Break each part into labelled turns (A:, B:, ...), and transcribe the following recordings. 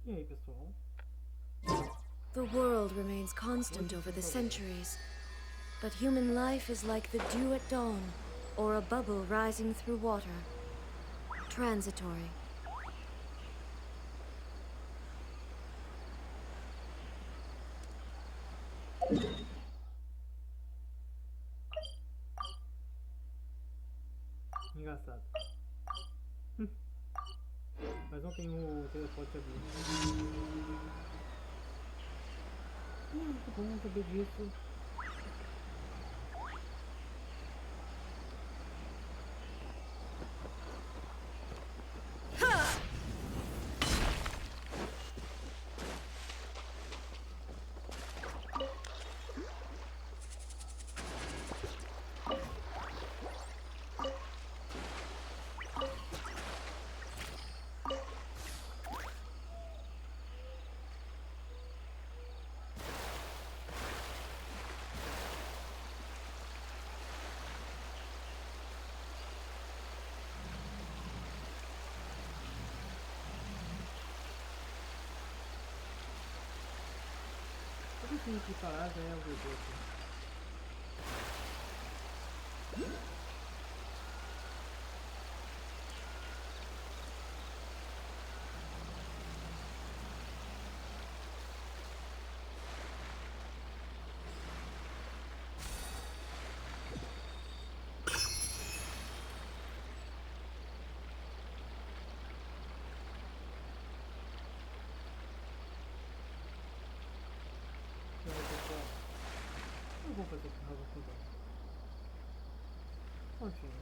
A: E aí, pessoal?
B: The world remains constant over the centuries, but human life is like the dew at dawn, or a bubble rising through water. Transitory.
A: Engraçado. Mas não tem o teleporte ali. Muito bom saber disso. Eu tenho que parar já é o deus. Não, pessoal, eu vou fazer com água com prontinho.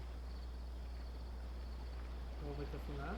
A: Então vou te assinar.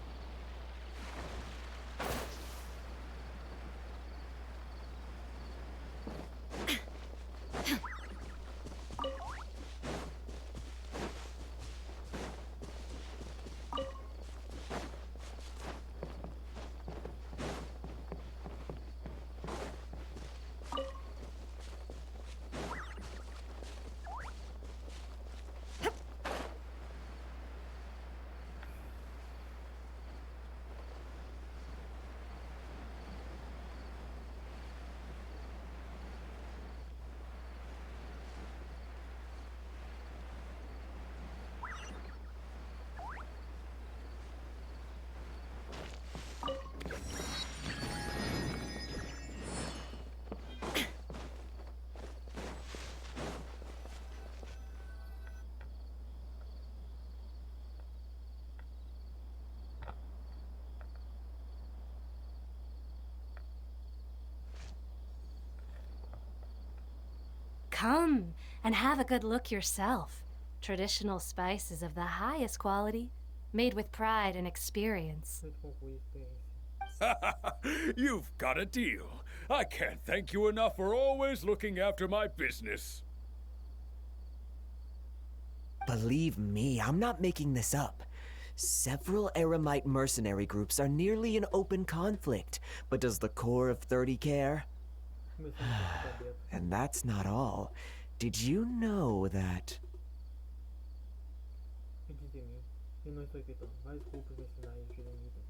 C: Come and have a good look yourself. Traditional spices of the highest quality, made with pride and experience.
A: Muito concluir a experiência.
D: You've got a deal. I can't thank you enough for always looking after my business.
E: Believe me, I'm not making this up. Several eremite mercenary groups are nearly in open conflict, but does the core of 30 care?
A: Começando com a cabeça.
E: And that's not all. Did you know that...
A: Acredite em mim, eu não estou acreditando. Vários grupos mercenários de eremitas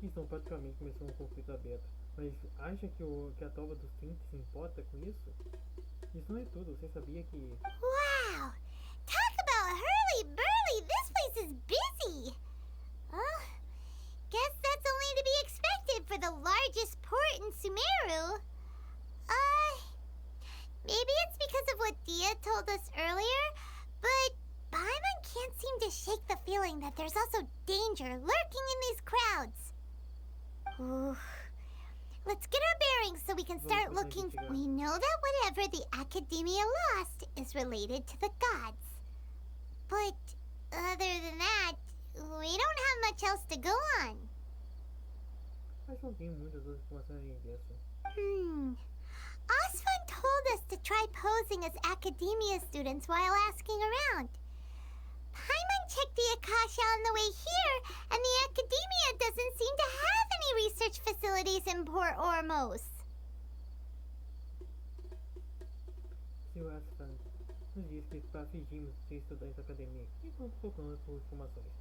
A: estão praticamente começando um conflito aberto. Mas acha que a Tova dos 30 se importa com isso? Isso não é tudo. Você sabia que...
F: Wow! Talk about hurly-burly! This place is busy! Oh, guess that's only to be expected for the largest port in Sumeru. Maybe it's because of what Dia told us earlier, but Paimon can't seem to shake the feeling that there's also danger lurking in these crowds. Ooh. Let's get our bearings so we can start looking. We know that whatever the Academia lost is related to the gods. But other than that, we don't have much else to go on.
A: Mas não tem muitas outras informações além disso.
F: Osvan told us to try posing as Academia students while asking around. Paimon checked the Akasha on the way here, and the Academia doesn't seem to have any research facilities in Porto Ormos.
A: Sr. Asfan nos disse que para fingirmos ser estudantes da academia e estamos procurando por informações.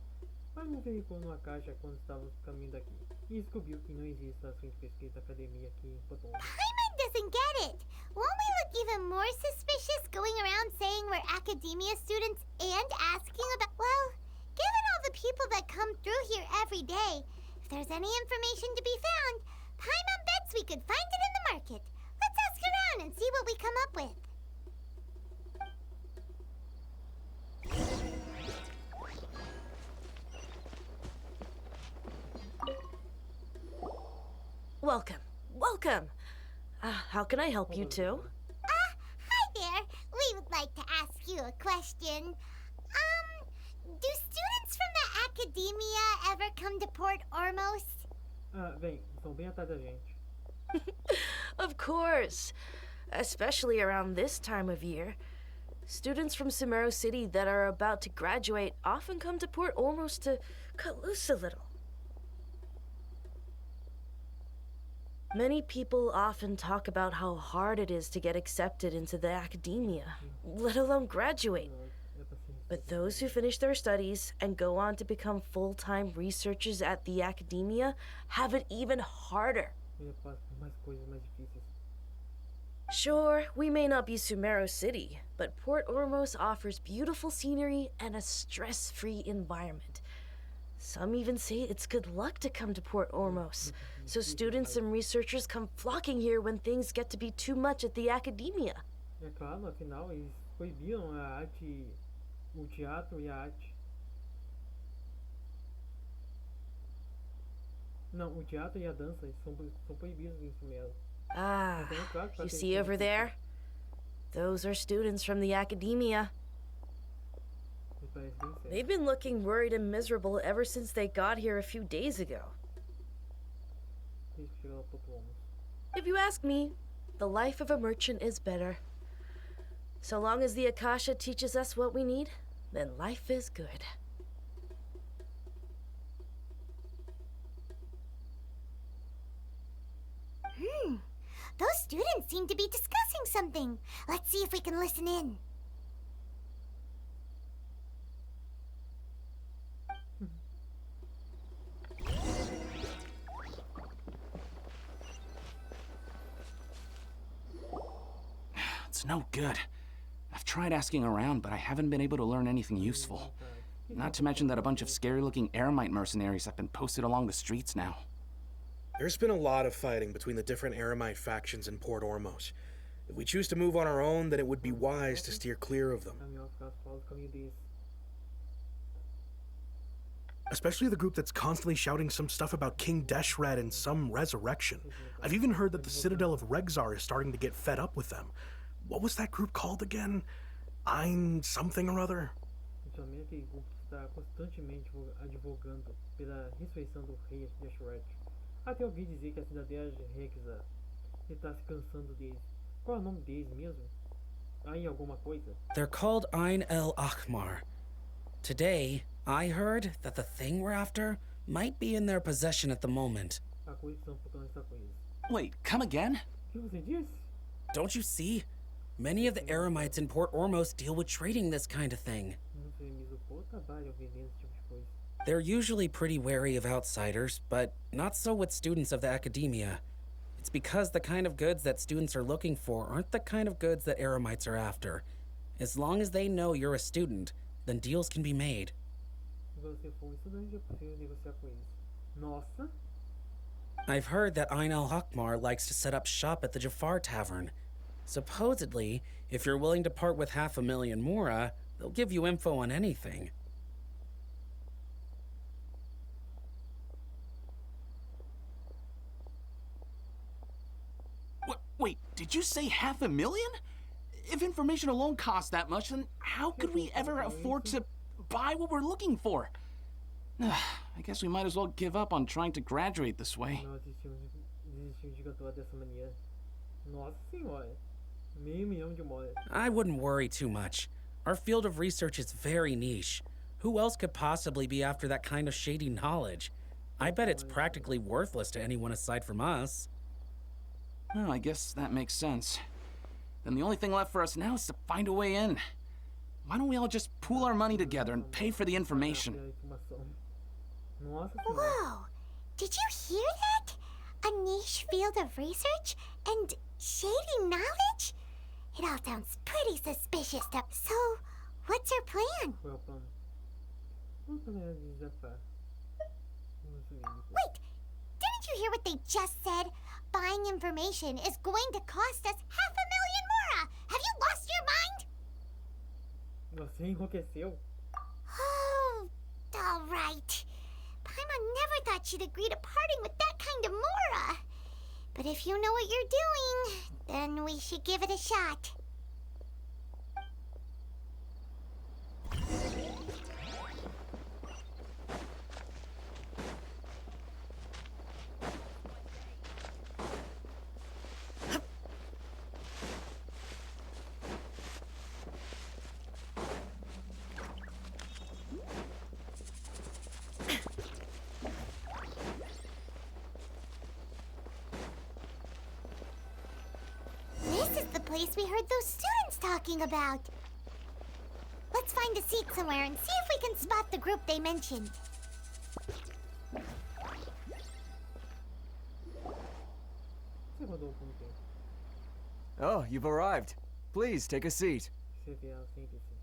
A: Mas não veio numa caixa quando estávamos caminho daqui. e descobriu que não existe estação de pesquisa da academia aqui em Porto Ormos.
F: Paimon doesn't get it. Won't we look even more suspicious going around saying we're academia students and asking about... Well, given all the people that come through here every day, if there's any information to be found, Paimon bets we could find it in the market. Let's ask around and see what we come up with.
G: Welcome. Welcome. How can I help you two?
F: Hi there. We would like to ask you a question. Do students from the academia ever come to Port Ormos?
A: Vem, estão bem atrás da gente.
G: Of course. Especially around this time of year. Students from Sumeru City that are about to graduate often come to Port Ormos to cut loose a little. Many people often talk about how hard it is to get accepted into the academia, let alone graduate. But those who finish their studies and go on to become full-time researchers at the academia have it even harder. Sure, we may not be Sumeru City, but Port Ormos offers beautiful scenery and a stress-free environment. Some even say it's good luck to come to Port Ormos, so students and researchers come flocking here when things get to be too much at the academia.
A: É claro, afinal, eles proibiram a arte, o teatro e a arte. Não, o teatro e a dança são proibidos em Sumeru.
G: Ah,
A: Então, é claro que vai
G: you
A: ter
G: see
A: que-
G: over there? Those are students from the academia.
A: Me parece bem sério.
G: They've been looking worried and miserable ever since they got here a few days ago.
A: Desde que chegaram ao Porto Ormos.
G: If you ask me, the life of a merchant is better. So long as the Akasha teaches us what we need, then life is good.
F: Those students seem to be discussing something. Let's see if we can listen in.
H: It's no good. I've tried asking around, but I haven't been able to learn anything useful. Not to mention that a bunch of scary-looking eremite mercenaries have been posted along the streets now.
I: There's been a lot of fighting between the different eremite factions in Port Ormos. If we choose to move on our own, then it would be wise to steer clear of them.
A: É melhor ficar fora do caminho deles.
I: Especially the group that's constantly shouting some stuff about King Deshret and some resurrection. I've even heard that the Citadel of Regzar is starting to get fed up with them. What was that group called again? Ayn something or other?
A: Principalmente aquele grupo que está constantemente advogando pela ressurreição do Rei Deshret. Até ouvi dizer que a cidadela de Regzar está se cansando deles. Qual é o nome deles mesmo? Ayn alguma coisa?
J: They're called Ayn Al-Ahmar. Today, I heard that the thing we're after might be in their possession at the moment.
A: A coisa que estão procurando está com eles.
H: Wait, come again?
A: O que você disse?
J: Don't you see? Many of the eremites in Port Ormos deal with trading this kind of thing.
A: Não sei, mas o povo trabalha vendendo esse tipo de coisa.
J: They're usually pretty wary of outsiders, but not so with students of the academia. It's because the kind of goods that students are looking for aren't the kind of goods that eremites are after. As long as they know you're a student, then deals can be made.
A: Se você for um estudante, é possível negociar com eles. Nossa!
J: I've heard that Ayn Al-Ahmar likes to set up shop at the Jafar Tavern. Supposedly, if you're willing to part with 500,000 mora, they'll give you info on anything.
H: Wait, did you say 500,000? If information alone costs that much, then how could we ever afford to buy what we're looking for? I guess we might as well give up on trying to graduate this way.
A: Nós desistimos de cantar dessa maneira. Nossa senhora! Meio milhão de moedas.
J: I wouldn't worry too much. Our field of research is very niche. Who else could possibly be after that kind of shady knowledge? I bet it's practically worthless to anyone aside from us.
H: Well, I guess that makes sense. Then the only thing left for us now is to find a way in. Why don't we all just pool our money together and pay for the information?
A: Nossa senhora!
F: Whoa! Did you hear that? A niche field of research and shady knowledge? It all sounds pretty suspicious. So, what's our plan?
A: Qual é o plano? Vamos planear desafar.
F: Wait! Didn't you hear what they just said? Buying information is going to cost us 500,000 mora! Have you lost your mind?
A: Você enlouqueceu?
F: Oh, alright. Paimon never thought she'd agree to parting with that kind of mora. But if you know what you're doing, then we should give it a shot. This is the place we heard those students talking about. Let's find a seat somewhere and see if we can spot the group they mentioned.
A: Você rodou com o tempo.
E: Oh, you've arrived. Please take a seat.
A: Você vê ela sempre assim.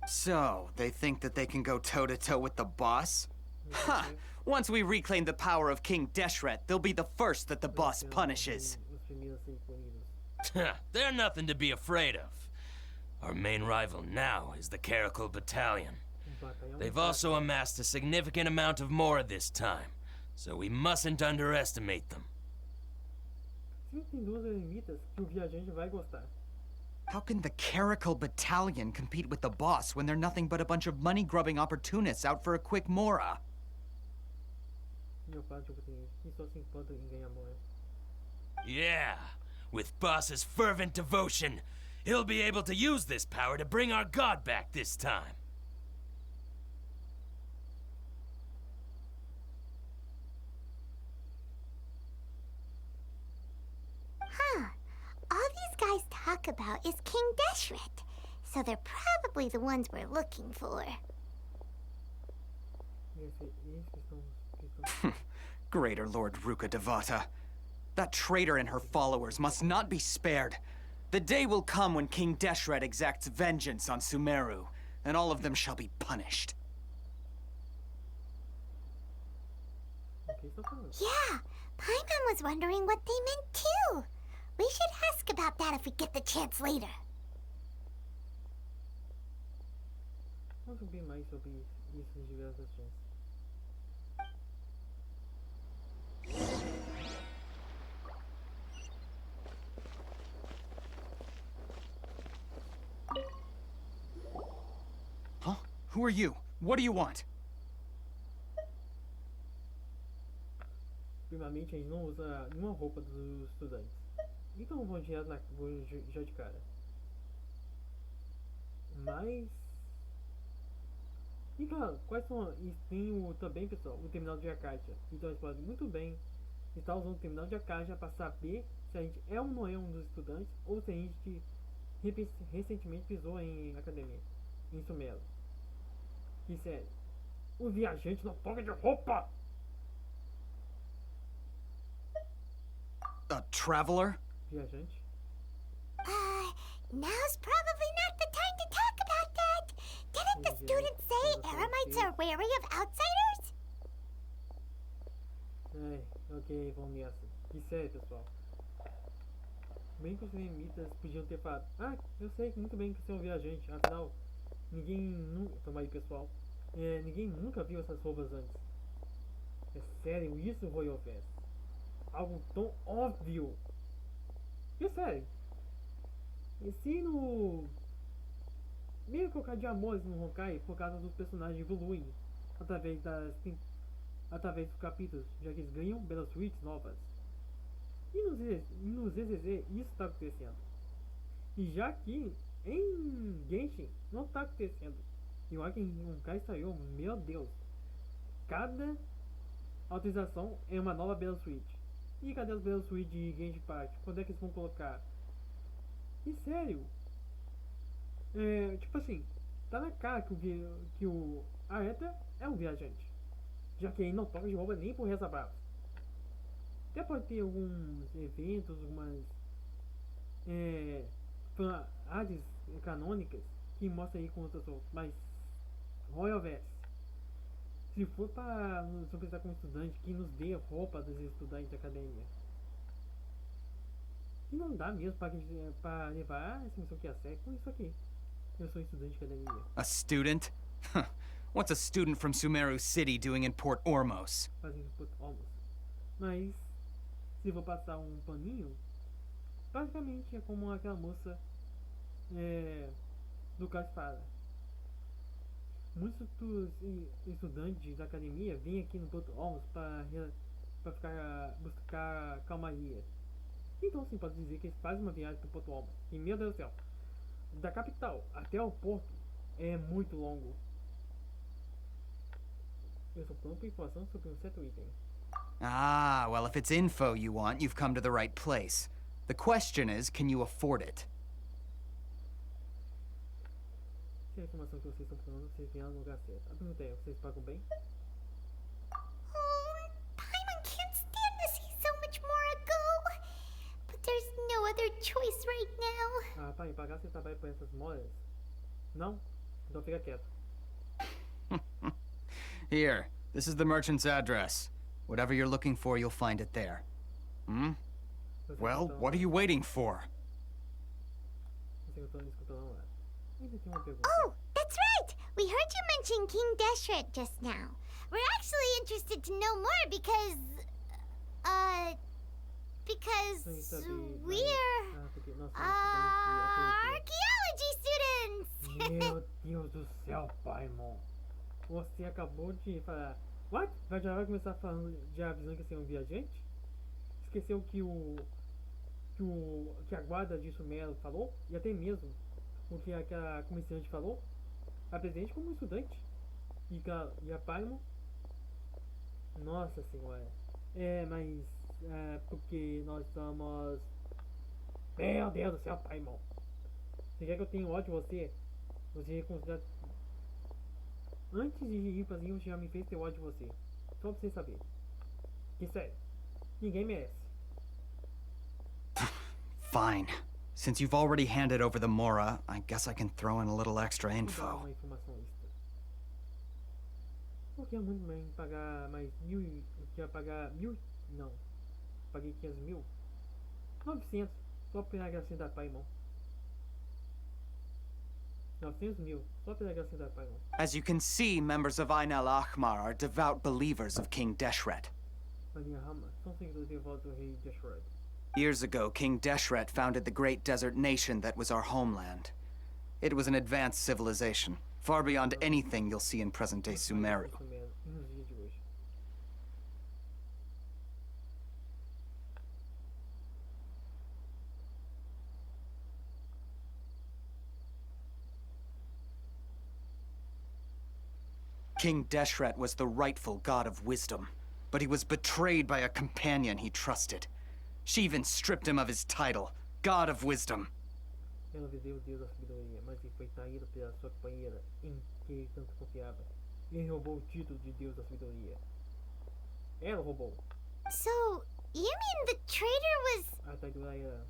K: So, they think that they can go toe-to-toe with the boss? Huh! Once we reclaim the power of King Deshret, they'll be the first that the boss punishes.
A: Os primeiros a ser incluídos.
L: They're nothing to be afraid of. Our main rival now is the Caracal Battalion. They've also amassed a significant amount of more this time, so we mustn't underestimate them.
A: Sim, tem duas eremitas que o viajante vai gostar.
K: How can the Caracal Battalion compete with the boss when they're nothing but a bunch of money-grubbing opportunists out for a quick mora?
A: Meu pai que só se importa em ganhar moeda.
L: Yeah, with boss's fervent devotion, he'll be able to use this power to bring our god back this time.
F: Huh. All these guys talk about is King Deshret, so they're probably the ones we're looking for.
A: Eles que estão...
K: Greater Lord Rukkhadevata. That traitor and her followers must not be spared. The day will come when King Deshret exacts vengeance on Sumeru, and all of them shall be punished.
A: O que estão falando?
F: Yeah, Paimon was wondering what they meant too. We should ask about that if we get the chance later.
A: Vamos ouvir mais sobre isso em diversas ações.
K: Huh? Who are you? What do you want?
A: Primeiramente, a gente não usa nenhuma roupa dos estudantes. Então vou direto já de cara. Mas... E claro, quais são... E tem também, pessoal, o terminal de Acadia. Então a gente pode muito bem estar usando o terminal de Acadia para saber se a gente é ou não é um dos estudantes, ou se a gente recentemente pisou em academia, em Sumeru. E sério, o viajante não troca de roupa!
K: A traveler?
A: Viajante?
F: Now's probably not the time to talk about that. Didn't the students say eremites are wary of outsiders?
A: Ok, vamos nessa. E sério, pessoal. Bem que os eremitas podiam ter falado: ah, eu sei muito bem que você é um viajante, afinal, ninguém nunca. Toma aí, pessoal. Ninguém nunca viu essas roupas antes. É sério, isso, Royal Fest? Algo tão óbvio. E sério. E se no... Meio colocar de amores no Honkai por causa dos personagens evoluem através dos capítulos, já que eles ganham belas suítes novas. E nos ZZZ isso está acontecendo. E já que em Genshin não está acontecendo. E olha que em Honkai saiu, meu Deus. Cada autorização é uma nova bela suíte. E cadê as belas suítes de Genshin Parte? Quando é que eles vão colocar? E sério, tipo assim, tá na cara que o Aether é um viajante. já que ele não toca de roupa nem por reza brava. Até pode ter alguns eventos, algumas áreas canônicas que mostram aí com outras roupas, mas Royal Vest. Se for para nos apresentar como estudante, que nos dê roupa dos estudantes da academia. E não dá mesmo para levar essa missão que é sério com isso aqui. Eu sou estudante de academia.
K: A student? What's a student from Sumeru City doing in Port Ormos?
A: Fazendo Porto Ormos. Mas, se vou passar um paninho, basicamente é como aquela moça do caso fala. Muitos estudantes da academia vêm aqui no Porto Ormos para buscar calmaria. Então sim, pode dizer que eles fazem uma viagem para o Porto Ormos. E meu Deus do céu, da capital até o porto é muito longo. Eu sou pronto para informação sobre um certo item.
K: Ah, well, if it's info you want, you've come to the right place. The question is, can you afford it?
A: Se a informação que vocês estão procurando, vocês vêm no lugar certo. A pergunta é, vocês pagam bem?
F: Oh, Paimon can't stand to see so much more ago. But there's no other choice right now.
A: Ah, pai, pagar você trabalha por essas moras? Não? Então fica quieto.
K: Here, this is the merchant's address. Whatever you're looking for, you'll find it there. Hmm? Well, what are you waiting for?
F: Oh, that's right! We heard you mention King Deshret just now. We're actually interested to know more because we're archaeology students!
A: Meu Deus do céu, Paimon. Você acabou de falar. What? Já vai começar falando, já avisando que você é um viajante? Esqueceu que a guarda de Sumeru falou? E até mesmo o que a comerciante falou? Apresente como estudante. E a Paimon? Nossa senhora. Mas porque nós somos... Meu Deus do céu, Paimon. Você quer que eu tenha ódio de você? Você considera... Antes de ir pra cima, você já me fez ter ódio de você. Só pra você saber. Que sério. Ninguém merece.
K: Fine. Since you've already handed over the Mora, I guess I can throw in a little extra info.
A: Uma informação extra. Porque é muito bem pagar mais 1.000. Eu queria pagar 1.000. Não. Paguei 500 mil. 900. Só pela gracinha da Paimon. 900 mil. Só pela gracinha da Paimon.
K: As you can see, members of Ayn Al-Ahmar are devout believers of King Deshret.
A: Ayn Al-Ahmar são seguidores devotos do Rei Deshret.
K: Years ago, King Deshret founded the great desert nation that was our homeland. It was an advanced civilization, far beyond anything you'll see in present-day Sumeru. King Deshret was the rightful god of wisdom, but he was betrayed by a companion he trusted. She even stripped him of his title, God of Wisdom.
A: Ela vendeu o deus da sabedoria, mas ele foi traído pela sua companheira, em que ele tanto confiava. Ele roubou o título de deus da sabedoria. Ela roubou.
F: So, you mean the traitor was...
A: A traidora era...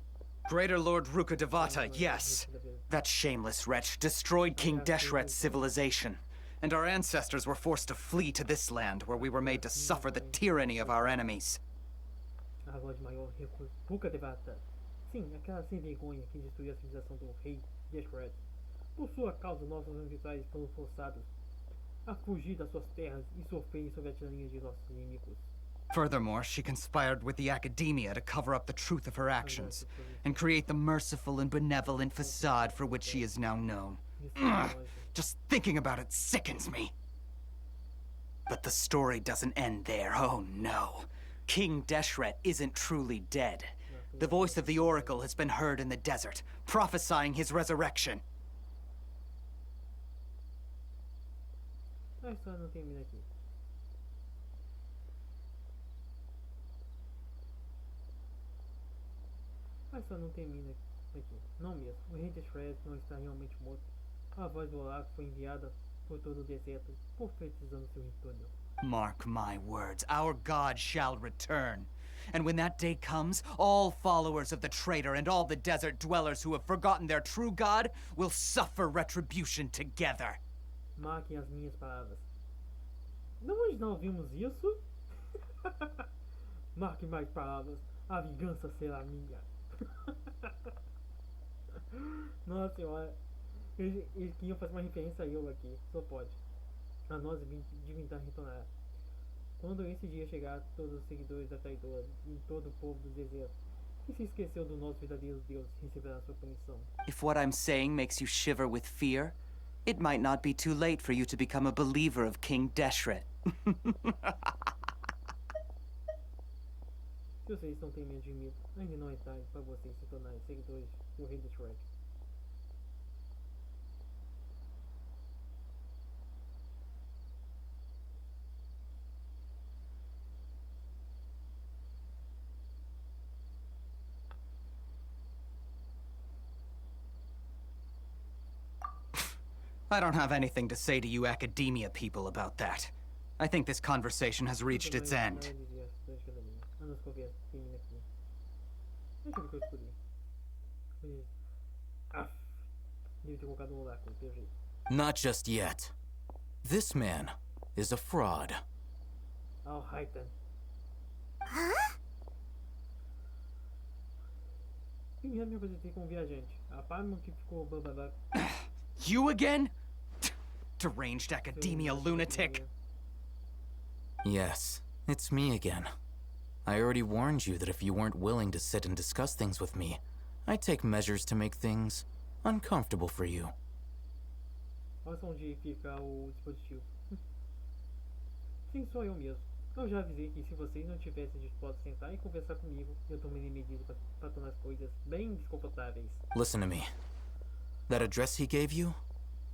K: Greater Lord Rukkhadevata, yes. That shameless wretch destroyed King Deshret's civilization. And our ancestors were forced to flee to this land, where we were made to suffer the tyranny of our enemies.
A: A voz maior Rukkhadevata. Sim, aquela sem vergonha que destruiu a civilização do Rei Deshret. Por sua causa, nossos ancestrais foram forçados a fugir das suas terras e sofrerem sob a tirania de nossos inimigos.
K: Furthermore, she conspired with the academia to cover up the truth of her actions and create the merciful and benevolent facade for which she is now known. Just thinking about it sickens me. But the story doesn't end there, oh no. King Deshret isn't truly dead. The voice of the Oracle has been heard in the desert, prophesying his resurrection.
A: A história não termina aqui. A história não termina aqui. Não mesmo. O Rei Deshret não está realmente morto. A voz do oráculo foi enviada por todo o deserto, profetizando seu retorno.
K: Mark my words, our god shall return. And when that day comes, all followers of the traitor and all the desert dwellers who have forgotten their true god will suffer retribution together.
A: Marquem as minhas palavras. Não, nós não ouvimos isso? Marque mais palavras. A vingança será minha. Nossa senhora. Eles queriam fazer uma referência a eu aqui. Só pode. A nós divindade retornará. Quando esse dia chegar, todos os seguidores da traidora e todo o povo do deserto que se esqueceu do nosso verdadeiro Deus receberá sua punição.
K: If what I'm saying makes you shiver with fear, it might not be too late for you to become a believer of King Deshret.
A: Se vocês não têm medo de medo, ainda não é tarde para vocês se tornarem seguidores do Rei Deshret.
K: I don't have anything to say to you academia people about that. I think this conversation has reached its end.
M: Not just yet. This man is a fraud.
A: Oh, hi then.
F: Huh?
A: Primeiro me apresentei como viajante. A Paimon que ficou bababá.
K: You again? Deranged academia lunatic.
M: Yes, it's me again. I already warned you that if you weren't willing to sit and discuss things with me, I'd take measures to make things uncomfortable for you.
A: Olha só onde fica o dispositivo. Sim, sou eu mesmo. Eu já avisei que se vocês não tivessem dispostos a sentar e conversar comigo, eu tomaria medidas para tornar as coisas bem desconfortáveis.
M: Listen to me. That address he gave you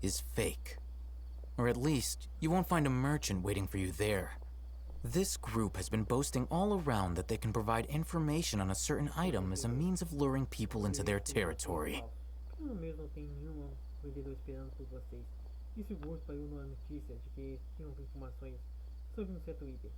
M: is fake. Or at least, you won't find a merchant waiting for you there. This group has been boasting all around that they can provide information on a certain item as a means of luring people into their territory.
A: Eu mesmo não tenho nenhum vendedor esperando por vocês. E seguro para eu não há notícia de que tinham informações sobre um certo item.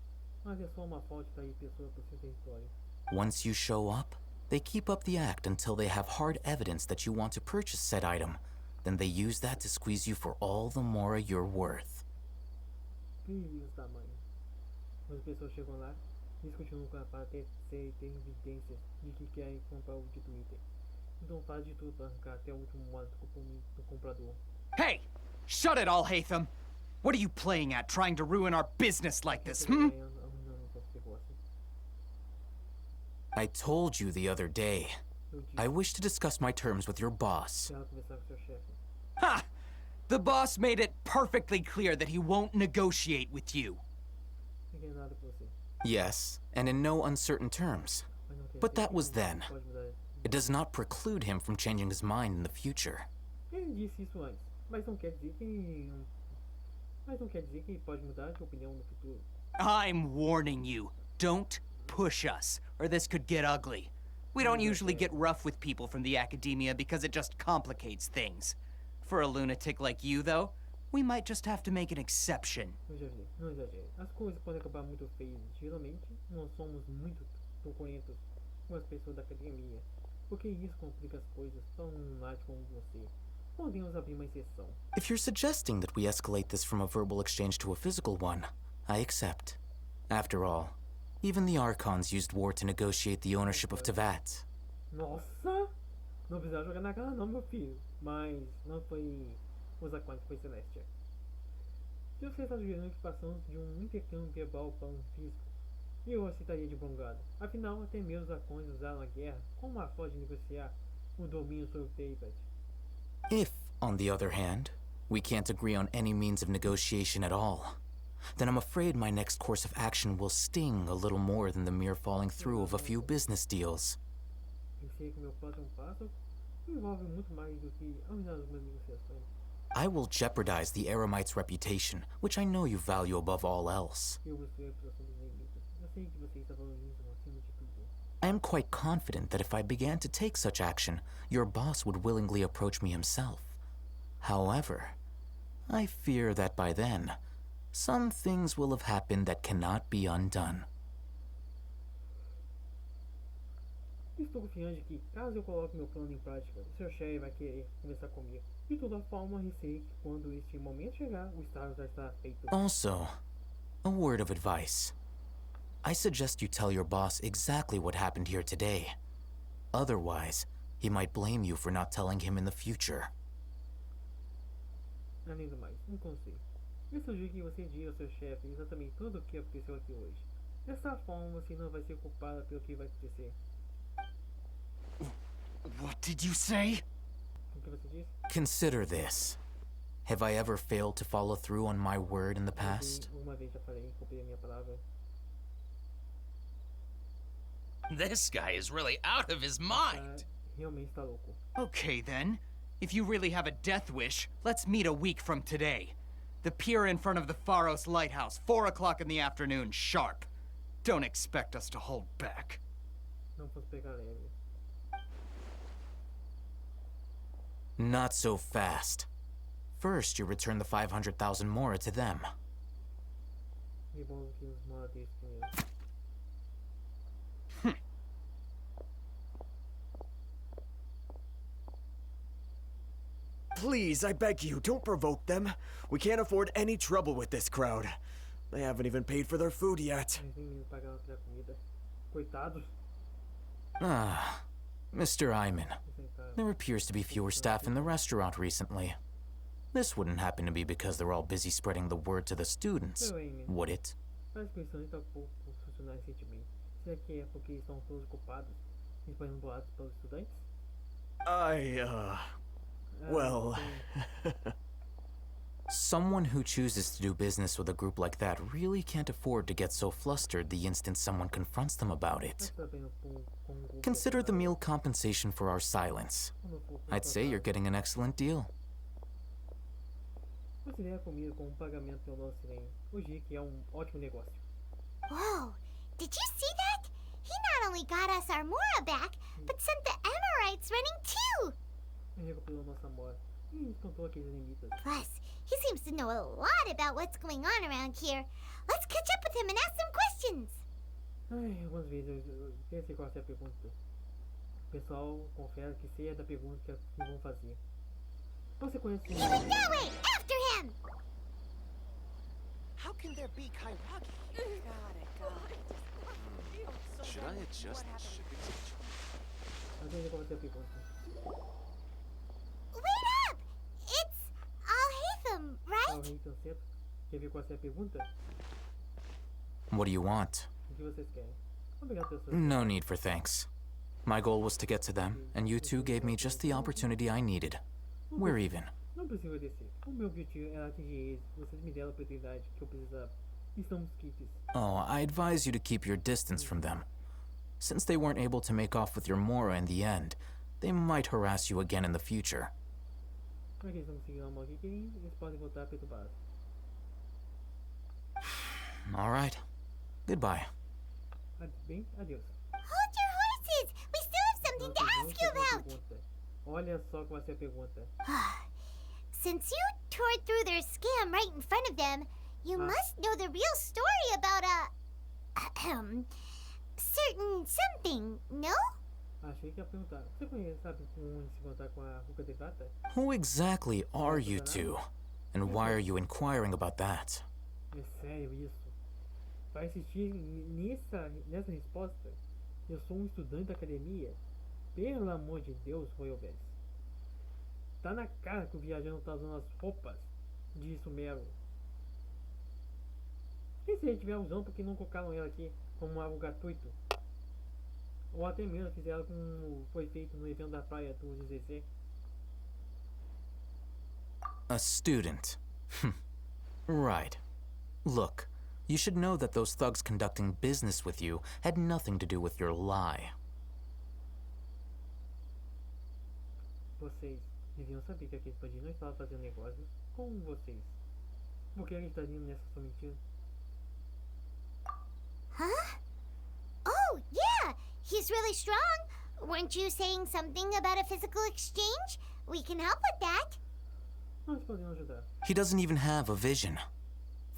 A: Mas é só uma falta de atrair pessoas para o seu território.
M: Once you show up, they keep up the act until they have hard evidence that you want to purchase said item. Then they use that to squeeze you for all the more you're worth.
A: Filhos da mãe. As pessoas chegam lá e eles continuam com a parte ter evidências de que querem comprar o dito item. Então faz de tudo para arrancar até o último modo do comprador.
K: Hey! Shut it all, Hatham! What are you playing at, trying to ruin our business like this, hmm?
M: I told you the other day. I wish to discuss my terms with your boss.
K: Ha! The boss made it perfectly clear that he won't negotiate with you.
M: Yes, and in no uncertain terms. But that was then. It does not preclude him from changing his mind in the future.
A: Ele disse isso antes, mas não quer dizer que pode mudar de opinião no futuro.
K: I'm warning you. Don't push us, or this could get ugly. We don't usually get rough with people from the academia because it just complicates things. For a lunatic like you, though, we might just have to make an exception.
A: Não exagere. As coisas podem acabar muito feias. Geralmente, nós somos muito concorrentes com as pessoas da academia. Porque isso complica as coisas para um lunático como você. Podemos abrir uma exceção.
M: If you're suggesting that we escalate this from a verbal exchange to a physical one, I accept. After all, even the Archons used war to negotiate the ownership of Tevat.
A: Nossa! Não precisa jogar na cara não, meu filho. Mas não foi os Archons, foi Celestia. Se você está sugerindo que passamos de um intercâmbio verbal para um físico, eu aceitaria de bom grado. Afinal, até mesmo os Archons usaram a guerra como uma forma de negociar o domínio sobre Tevat.
M: If, on the other hand, we can't agree on any means of negotiation at all, then I'm afraid my next course of action will sting a little more than the mere falling through of a few business deals.
A: Eu sei que meu próximo passo envolve muito mais do que algumas negociações.
M: I will jeopardize the Eremites' reputation, which I know you value above all else.
A: Eu busquei a reputação dos eremitas. Eu sei que vocês valorizam acima de tudo.
M: I am quite confident that if I began to take such action, your boss would willingly approach me himself. However, I fear that by then, some things will have happened that cannot be undone.
A: Estou confiante de que, caso eu coloque meu plano em prática, o Sr. Sherry vai querer conversar comigo. De toda forma, receio que quando este momento chegar, o estrago já estará feito.
M: Also, a word of advice. I suggest you tell your boss exactly what happened here today. Otherwise, he might blame you for not telling him in the future.
A: Além do mais, um conselho. Eu sugiro que você diga ao seu chefe exatamente tudo o que aconteceu aqui hoje. Dessa forma, você não vai ser culpada pelo que vai acontecer.
K: What did you say?
A: O que você disse?
M: Consider this. Have I ever failed to follow through on my word in the past?
A: Uma vez já falei, cumpri a minha palavra.
L: This guy is really out of his mind.
A: Realmente está louco.
K: Okay then. If you really have a death wish, let's meet a week from today. The pier in front of the Pharos Lighthouse, 4 o'clock in the afternoon, sharp. Don't expect us to hold back.
A: Não posso pegar leve.
M: Not so fast. First, you return the 500,000 mora to them.
A: Devolvo que os mora deles primeiro.
E: Please, I beg you, don't provoke them. We can't afford any trouble with this crowd. They haven't even paid for their food yet.
A: Coitados.
M: Ah, Mr. Ayman. There appears to be fewer staff in the restaurant recently. This wouldn't happen to be because they're all busy spreading the word to the students, would it?
A: Parece que o restaurante está pouco funcionar recentemente. Será que é porque estão todos ocupados espalhando boatos para os estudantes?
E: Well...
M: Someone who chooses to do business with a group like that really can't afford to get so flustered the instant someone confronts them about it. Consider the meal compensation for our silence. I'd say you're getting an excellent deal.
A: Considere a comida como pagamento pelo nosso silêncio. Eu diria que é ótimo negócio.
F: Whoa! Did you see that? He not only got us our Mora back, but sent the Amorites running too!
A: Ele recuperou nossa mora e espantou aqueles eremitas.
F: Plus, he seems to know a lot about what's going on around here. Let's catch up with him and ask some questions.
A: Ai, algumas vezes eu pensei qual é a pergunta. O pessoal confere que sei da pergunta que vão fazer. Você conhece
F: Keep it that way! After him!
N: How can there be Kairagi? Should I adjust the shipping situation?
A: Mas qual é a pergunta?
F: Wait up! It's Al-Haytham, right?
A: Al-Haytham, certo? Quer ver qual é a pergunta?
M: What do you want?
A: O que vocês querem? Obrigado pela sua...
M: No need for thanks. My goal was to get to them, and you two gave me just the opportunity I needed. We're even.
A: Não preciso agradecer. O meu objetivo era atingir eles. Vocês me deram a oportunidade que eu precisava. Estamos quites.
M: Oh, I advise you to keep your distance from them. Since they weren't able to make off with your Mora in the end, they might harass you again in the future.
A: Já que eles não conseguiram a mão que eles podem voltar perturbados.
M: All right. Goodbye.
A: Bem, adeus.
F: Hold your horses! We still have something to ask you about!
A: Olha só qual vai ser a pergunta.
F: Since you tore through their scam right in front of them, you must know the real story about certain something, no?
A: Achei que ia perguntar. Você conhece, sabe, onde se encontrar com a Rukkhadevata?
M: Who exactly are you two? And why are you inquiring about that?
A: É sério isso? Vai insistir nessa resposta? Eu sou estudante da academia? Pelo amor de Deus, Royal Velis. Tá na cara que o viajante não tá usando as roupas de Sumeru. E se ele estiver usando, por que não colocaram ela aqui como algo gratuito? Ou até mesmo fizeram como foi feito no evento da praia do ZZ.
M: A student. Right. Look, you should know that those thugs conducting business with you had nothing to do with your lie.
A: Vocês deviam saber que aqueles bandidos não estavam fazendo negócios com vocês. Por que eles estariam nessa sua mentira?
F: Huh? Oh, yeah! He's really strong! Weren't you saying something about a physical exchange? We can help with that.
A: Nós podemos ajudar.
M: He doesn't even have a vision.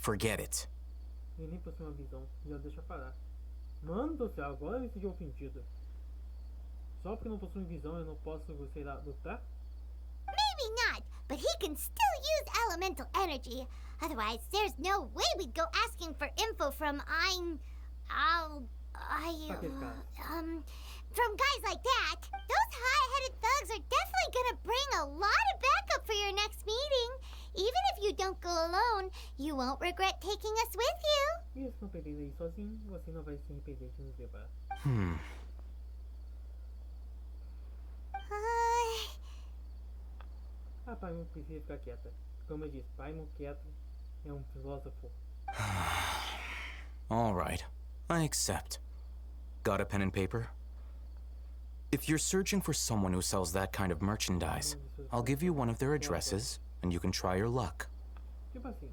M: forget it.
A: E nem possui uma visão. Já deixa parar. Mano do céu, agora eu me senti ofendido. Só porque não possui visão eu não posso, sei lá, lutar?
F: Maybe not, but he can still use elemental energy. Otherwise, there's no way we'd go asking for info from from guys like that. Those hot-headed thugs are definitely gonna bring a lot of backup for your next meeting. Even if you don't go alone, you won't regret taking us with you.
A: E se não perder aí sozinho, você não vai se arrepender de nos levar. A Paimon precisa ficar quieta. Como eu disse, Paimon quieto é filósofo.
M: All right, I accept. Got a pen and paper? If you're searching for someone who sells that kind of merchandise, I'll give you one of their addresses, and you can try your luck.
A: Tipo assim,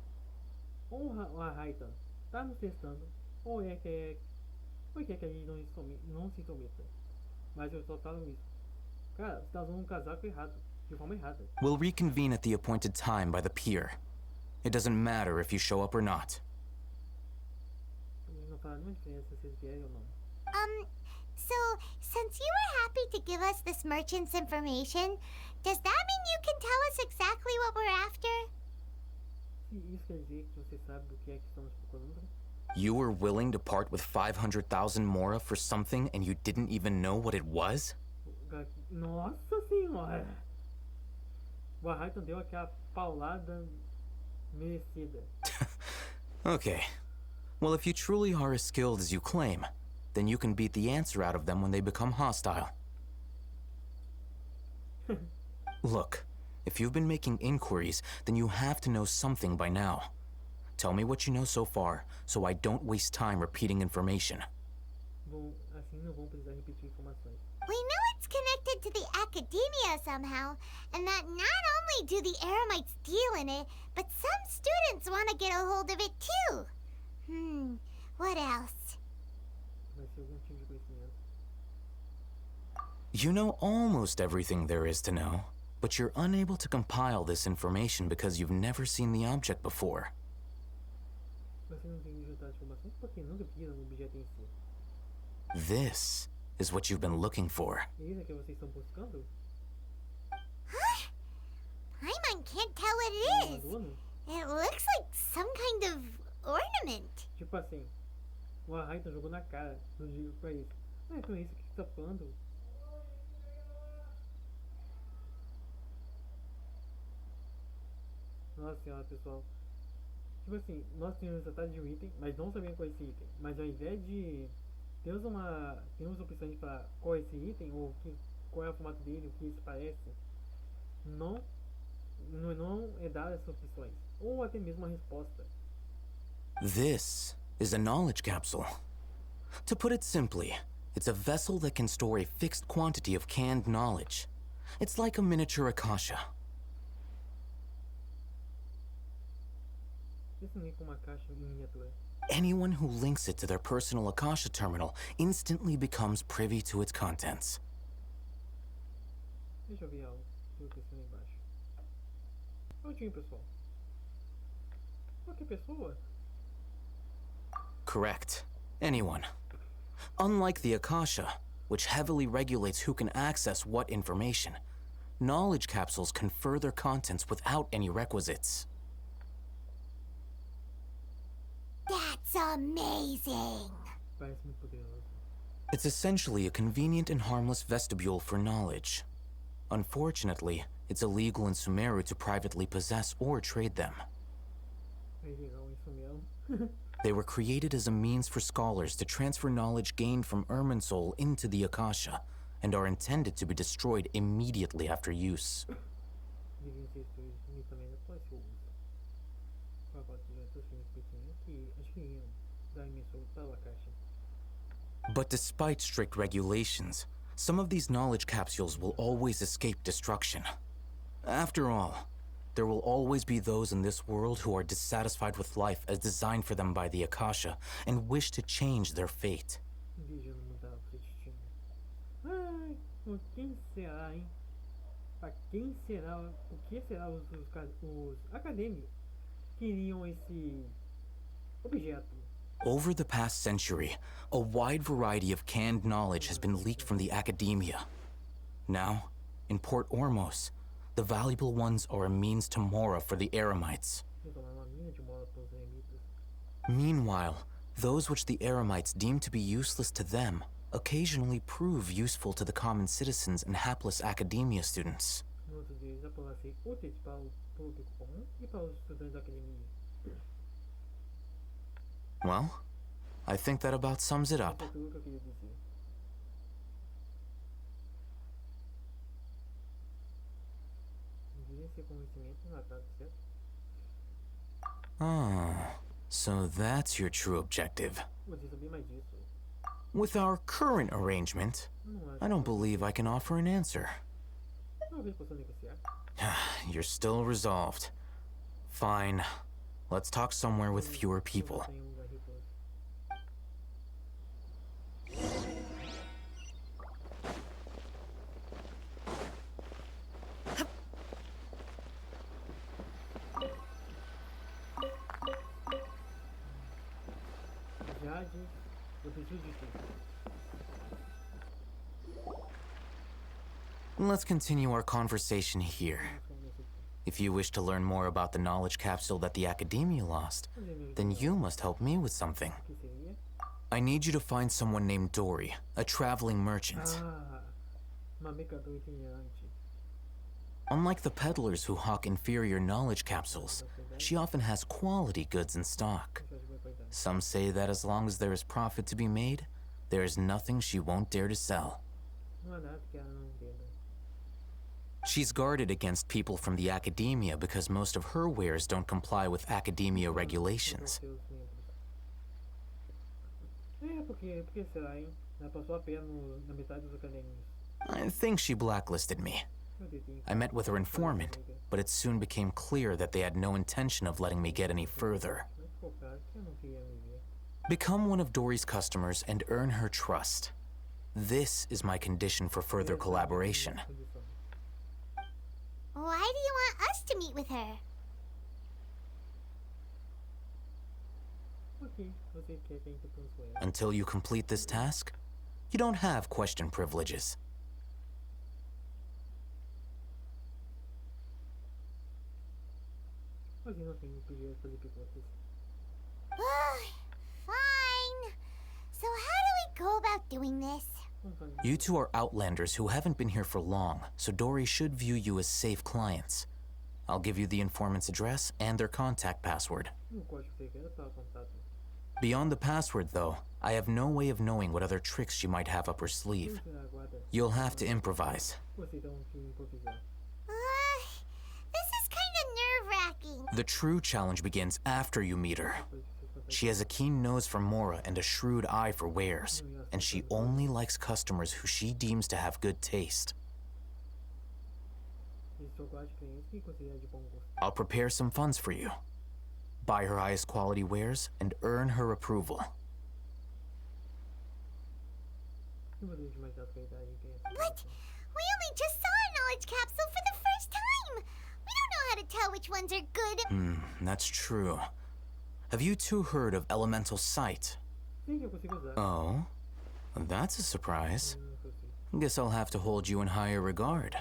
A: ou a Raitan tá nos testando, ou é que a gente não se intrometa. Mas eu só falo isso. Cara, você tá usando casaco errado, de forma errada.
M: We'll reconvene at the appointed time by the pier. It doesn't matter if you show up or not.
A: Não faz nenhuma diferença se vocês vierem ou não.
F: So, since you were happy to give us this merchant's information, does that mean you can tell us exactly what we're after?
A: Se isso quer dizer que você sabe do que é que estamos procurando?
M: You were willing to part with 500,000 mora for something and you didn't even know what it was?
A: Nossa senhora! O Raitan deu aquela paulada merecida.
M: Okay. Well, if you truly are as skilled as you claim, then you can beat the answer out of them when they become hostile. Look, if you've been making inquiries, then you have to know something by now. Tell me what you know so far, so I don't waste time repeating information.
A: Bom, assim não vão precisar repetir informações.
F: We know it's connected to the academia somehow, and that not only do the eremites deal in it, but some students want to get a hold of it too. What else?
A: Vai ser algum tipo de conhecimento.
M: You know almost everything there is to know, but you're unable to compile this information because you've never seen the object before.
A: Você não tem juntar as informações porque nunca viram o objeto em si.
M: This is what you've been looking for.
A: Isso é que vocês estão buscando?
F: Huh? Paimon can't tell what it is. It looks like some kind of ornament.
A: Tipo assim, o Raitan jogou na cara do Gil pra isso. Então é isso que tá falando. Nossa senhora, pessoal. Tipo assim, nós temos atrás de um item, mas não sabemos qual é esse item. Mas ao invés de temos opções para qual é esse item, ou qual é o formato dele, o que isso parece, não é dado essas opções. Ou até mesmo uma resposta.
M: This is a knowledge capsule. To put it simply, it's a vessel that can store a fixed quantity of canned knowledge. It's like a miniature akasha.
A: Isso nem com uma caixa em miniatura.
M: Anyone who links it to their personal akasha terminal instantly becomes privy to its contents.
A: Deixa eu ver algo. Eu que lá embaixo. Prontinho, pessoal. Qualquer pessoa?
M: Correct. Anyone. Unlike the akasha, which heavily regulates who can access what information, knowledge capsules confer their contents without any requisites.
F: That's amazing!
A: Parece muito poderoso.
M: It's essentially a convenient and harmless vestibule for knowledge. Unfortunately, it's illegal in Sumeru to privately possess or trade them.
A: É legal isso mesmo.
M: They were created as a means for scholars to transfer knowledge gained from Irminsul into the Akasha, and are intended to be destroyed immediately after use.
A: Devia ser isso também depois que eu uso. Para os filmes pequenos que acho que iam dar emissão para a caixa.
M: But despite strict regulations, some of these knowledge capsules will always escape destruction. After all, there will always be those in this world who are dissatisfied with life as designed for them by the Akasha and wish to change their fate.
A: Desejando mudar o seu destino. Ai, por quem será, hein? Para quem será? O que será os acadêmicos que iriam Objeto.
M: Over the past century, a wide variety of canned knowledge has been leaked from the academia. Now, in Porto Ormos, the valuable ones are a means to mora for the eremites. Meanwhile, those which the eremites deem to be useless to them occasionally prove useful to the common citizens and hapless academia students. Well, I think that about sums it up. Ah, so that's your true objective. With our current arrangement, I don't believe I can offer an answer. You're still resolved. Fine. Let's talk somewhere with fewer people. Let's continue our conversation here. If you wish to learn more about the knowledge capsule that the Academia lost, then you must help me with something. I need you to find someone named Dory, a traveling merchant. Unlike the peddlers who hawk inferior knowledge capsules, she often has quality goods in stock. Some say that as long as there is profit to be made, there is nothing she won't dare to sell. She's guarded against people from the academia because most of her wares don't comply with academia regulations. I think she blacklisted me. I met with her informant, but it soon became clear that they had no intention of letting me get any further. Become one of Dory's customers and earn her trust. This is my condition for further collaboration.
F: Why do you want us to meet with her?
M: Until you complete this task, you don't have question privileges.
F: Fine. So how do we go about doing this?
M: You two are outlanders who haven't been here for long, so Dory should view you as safe clients. I'll give you the informant's address and their contact password. Beyond the password, though, I have no way of knowing what other tricks she might have up her sleeve. You'll have to improvise.
F: This is kind of nerve-wracking.
M: The true challenge begins after you meet her. She has a keen nose for mora and a shrewd eye for wares, and she only likes customers who she deems to have good taste. I'll prepare some funds for you. Buy her highest quality wares and earn her approval.
F: But we only just saw a knowledge capsule for the first time. We don't know how to tell which ones are good.
M: That's true. Have you two heard of elemental sight? Oh, that's a surprise. Guess I'll have to hold you in higher regard.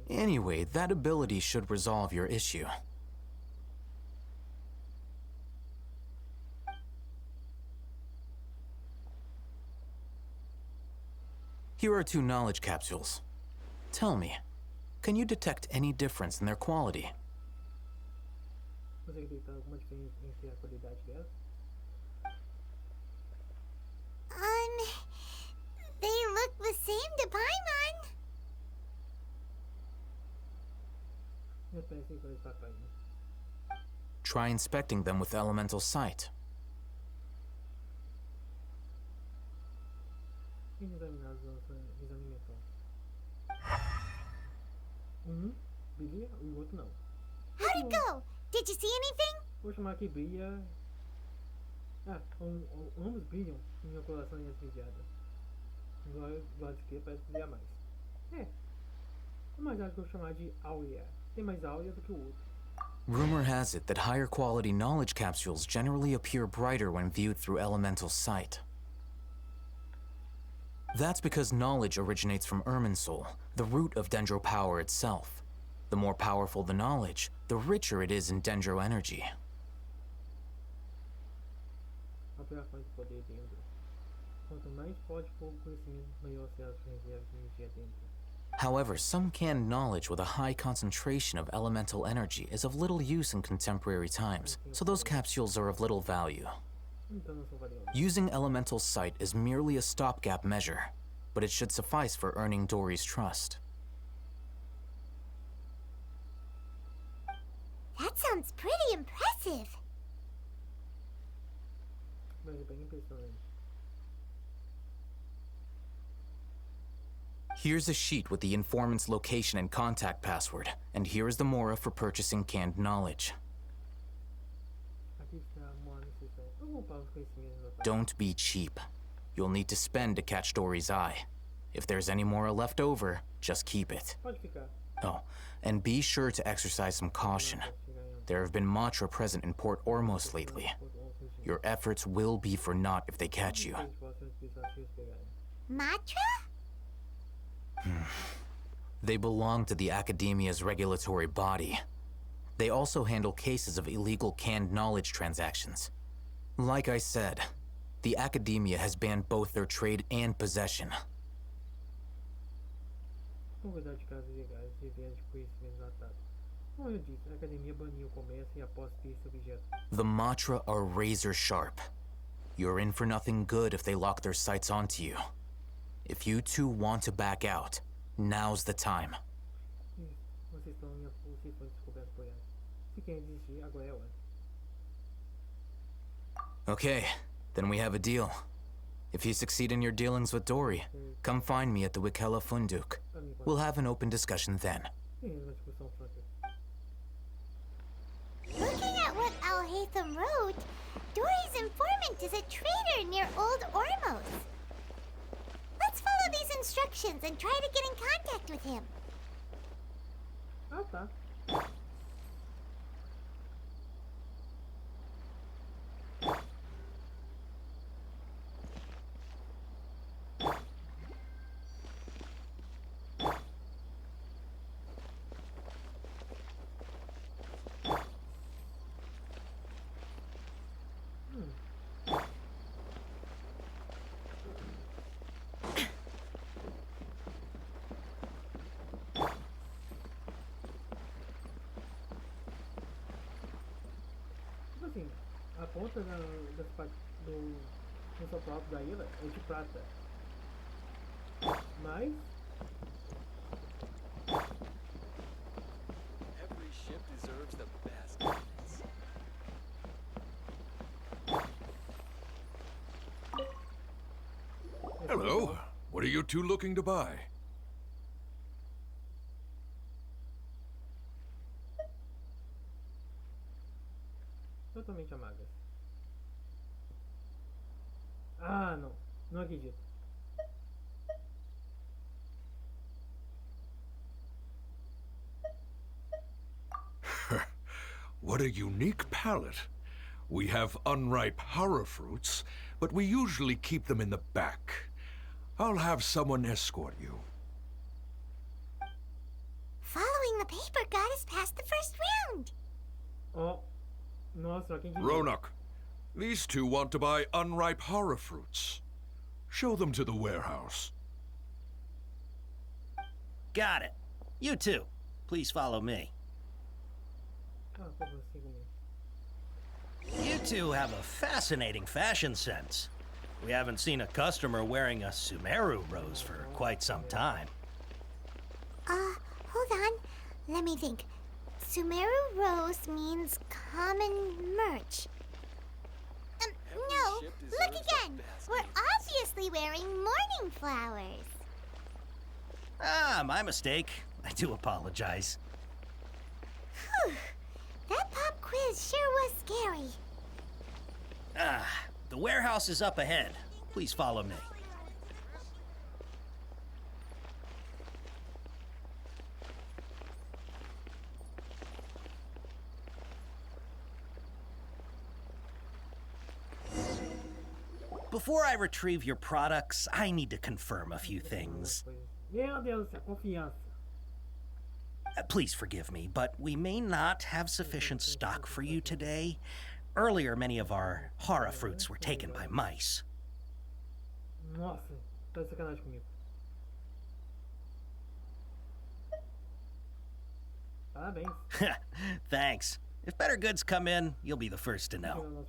M: Anyway, that ability should resolve your issue. Here are 2 knowledge capsules. Tell me, can you detect any difference in their quality?
F: They look the same to Paimon.
M: Try inspecting them with elemental sight.
F: How'd it go? Did you see anything?
A: Vou chamar aqui brilha. Ambos brilham em meu coração entediada. Do lado esquerdo parece brilhar mais. Mas acho que eu vou chamar de áurea. Tem mais áurea do que o outro.
M: Rumor has it that higher quality knowledge capsules generally appear brighter when viewed through elemental sight. That's because knowledge originates from Irminsul, the root of Dendro power itself. The more powerful the knowledge, the richer it is in Dendro energy.
A: Operações de poder dentro. Quanto mais forte for o conhecimento, maior será as reservas de energia dentro.
M: However, some canned knowledge with a high concentration of elemental energy is of little use in contemporary times, so those capsules are of little value.
A: Então não são valiosas.
M: Using elemental sight is merely a stopgap measure, but it should suffice for earning Dory's trust.
F: That sounds pretty impressive.
A: Mas é bem impressionante.
M: Here's a sheet with the informant's location and contact password, and here is the mora for purchasing canned knowledge.
A: Aqui está a moa necessária. Eu vou upar os conhecimentos notados.
M: Don't be cheap. You'll need to spend to catch Dory's eye. If there's any mora left over, just keep it.
A: Pode ficar.
M: Oh, and be sure to exercise some caution. There have been Matra present in Port Ormos lately. Your efforts will be for naught if they catch you.
A: Os próximos desafios pegarem.
F: Matra?
M: They belong to the Academia's regulatory body. They also handle cases of illegal canned knowledge transactions. Like I said, the Academia has banned both their trade and possession.
A: Com cuidado de casos legais e eventos de conhecimentos datados. Como eu disse, a academia baniu o comércio e a posse desse objeto.
M: The Matra are razor sharp. You're in for nothing good if they lock their sights onto you. If you two want to back out, now's the time.
A: Vocês estão descobertos por ela. Se querem desistir, agora é a hora.
M: Okay, then we have a deal. If you succeed in your dealings with Dory, come find me at the Wikela Funduk. We'll have an open discussion then.
F: Looking at what Al-Haytham wrote, Dory's informant is a traitor near Old Ormos. Let's follow these instructions and try to get in contact with him.
A: Ah, tá. Assim, a ponta das partes do sopro da ilha é de prata. Mas
N: Every ship deserves the best.
D: Hello. What are you two looking to buy?
A: totalmente amargas. Ah, não. Não acredito.
D: What a unique palate. We have unripe horror fruits, but we usually keep them in the back. I'll have someone escort you.
F: Following the paper got us past the first round.
A: Oh, nossa, quem diria?
D: Ronak, these two want to buy unripe horror fruits. Show them to the warehouse.
O: Got it. You too. Please follow me.
A: Ah, por favor, siga-me.
O: You two have a fascinating fashion sense. We haven't seen a customer wearing a Sumeru rose for quite some time.
F: Hold on. Let me think. Sumeru rose means common merch. No, look again. We're obviously wearing morning flowers.
O: Ah, my mistake. I do apologize.
F: Whew. That pop quiz sure was scary.
O: Ah, the warehouse is up ahead. Please follow me. Before I retrieve your products, I need to confirm a few things.
A: Meu Deus do céu, confiança.
O: Please forgive me, but we may not have sufficient stock for you today. Earlier, many of our hara fruits were taken by mice.
A: Nossa, tá de sacanagem comigo. Parabéns.
O: Thanks. If better goods come in, you'll be the first to know.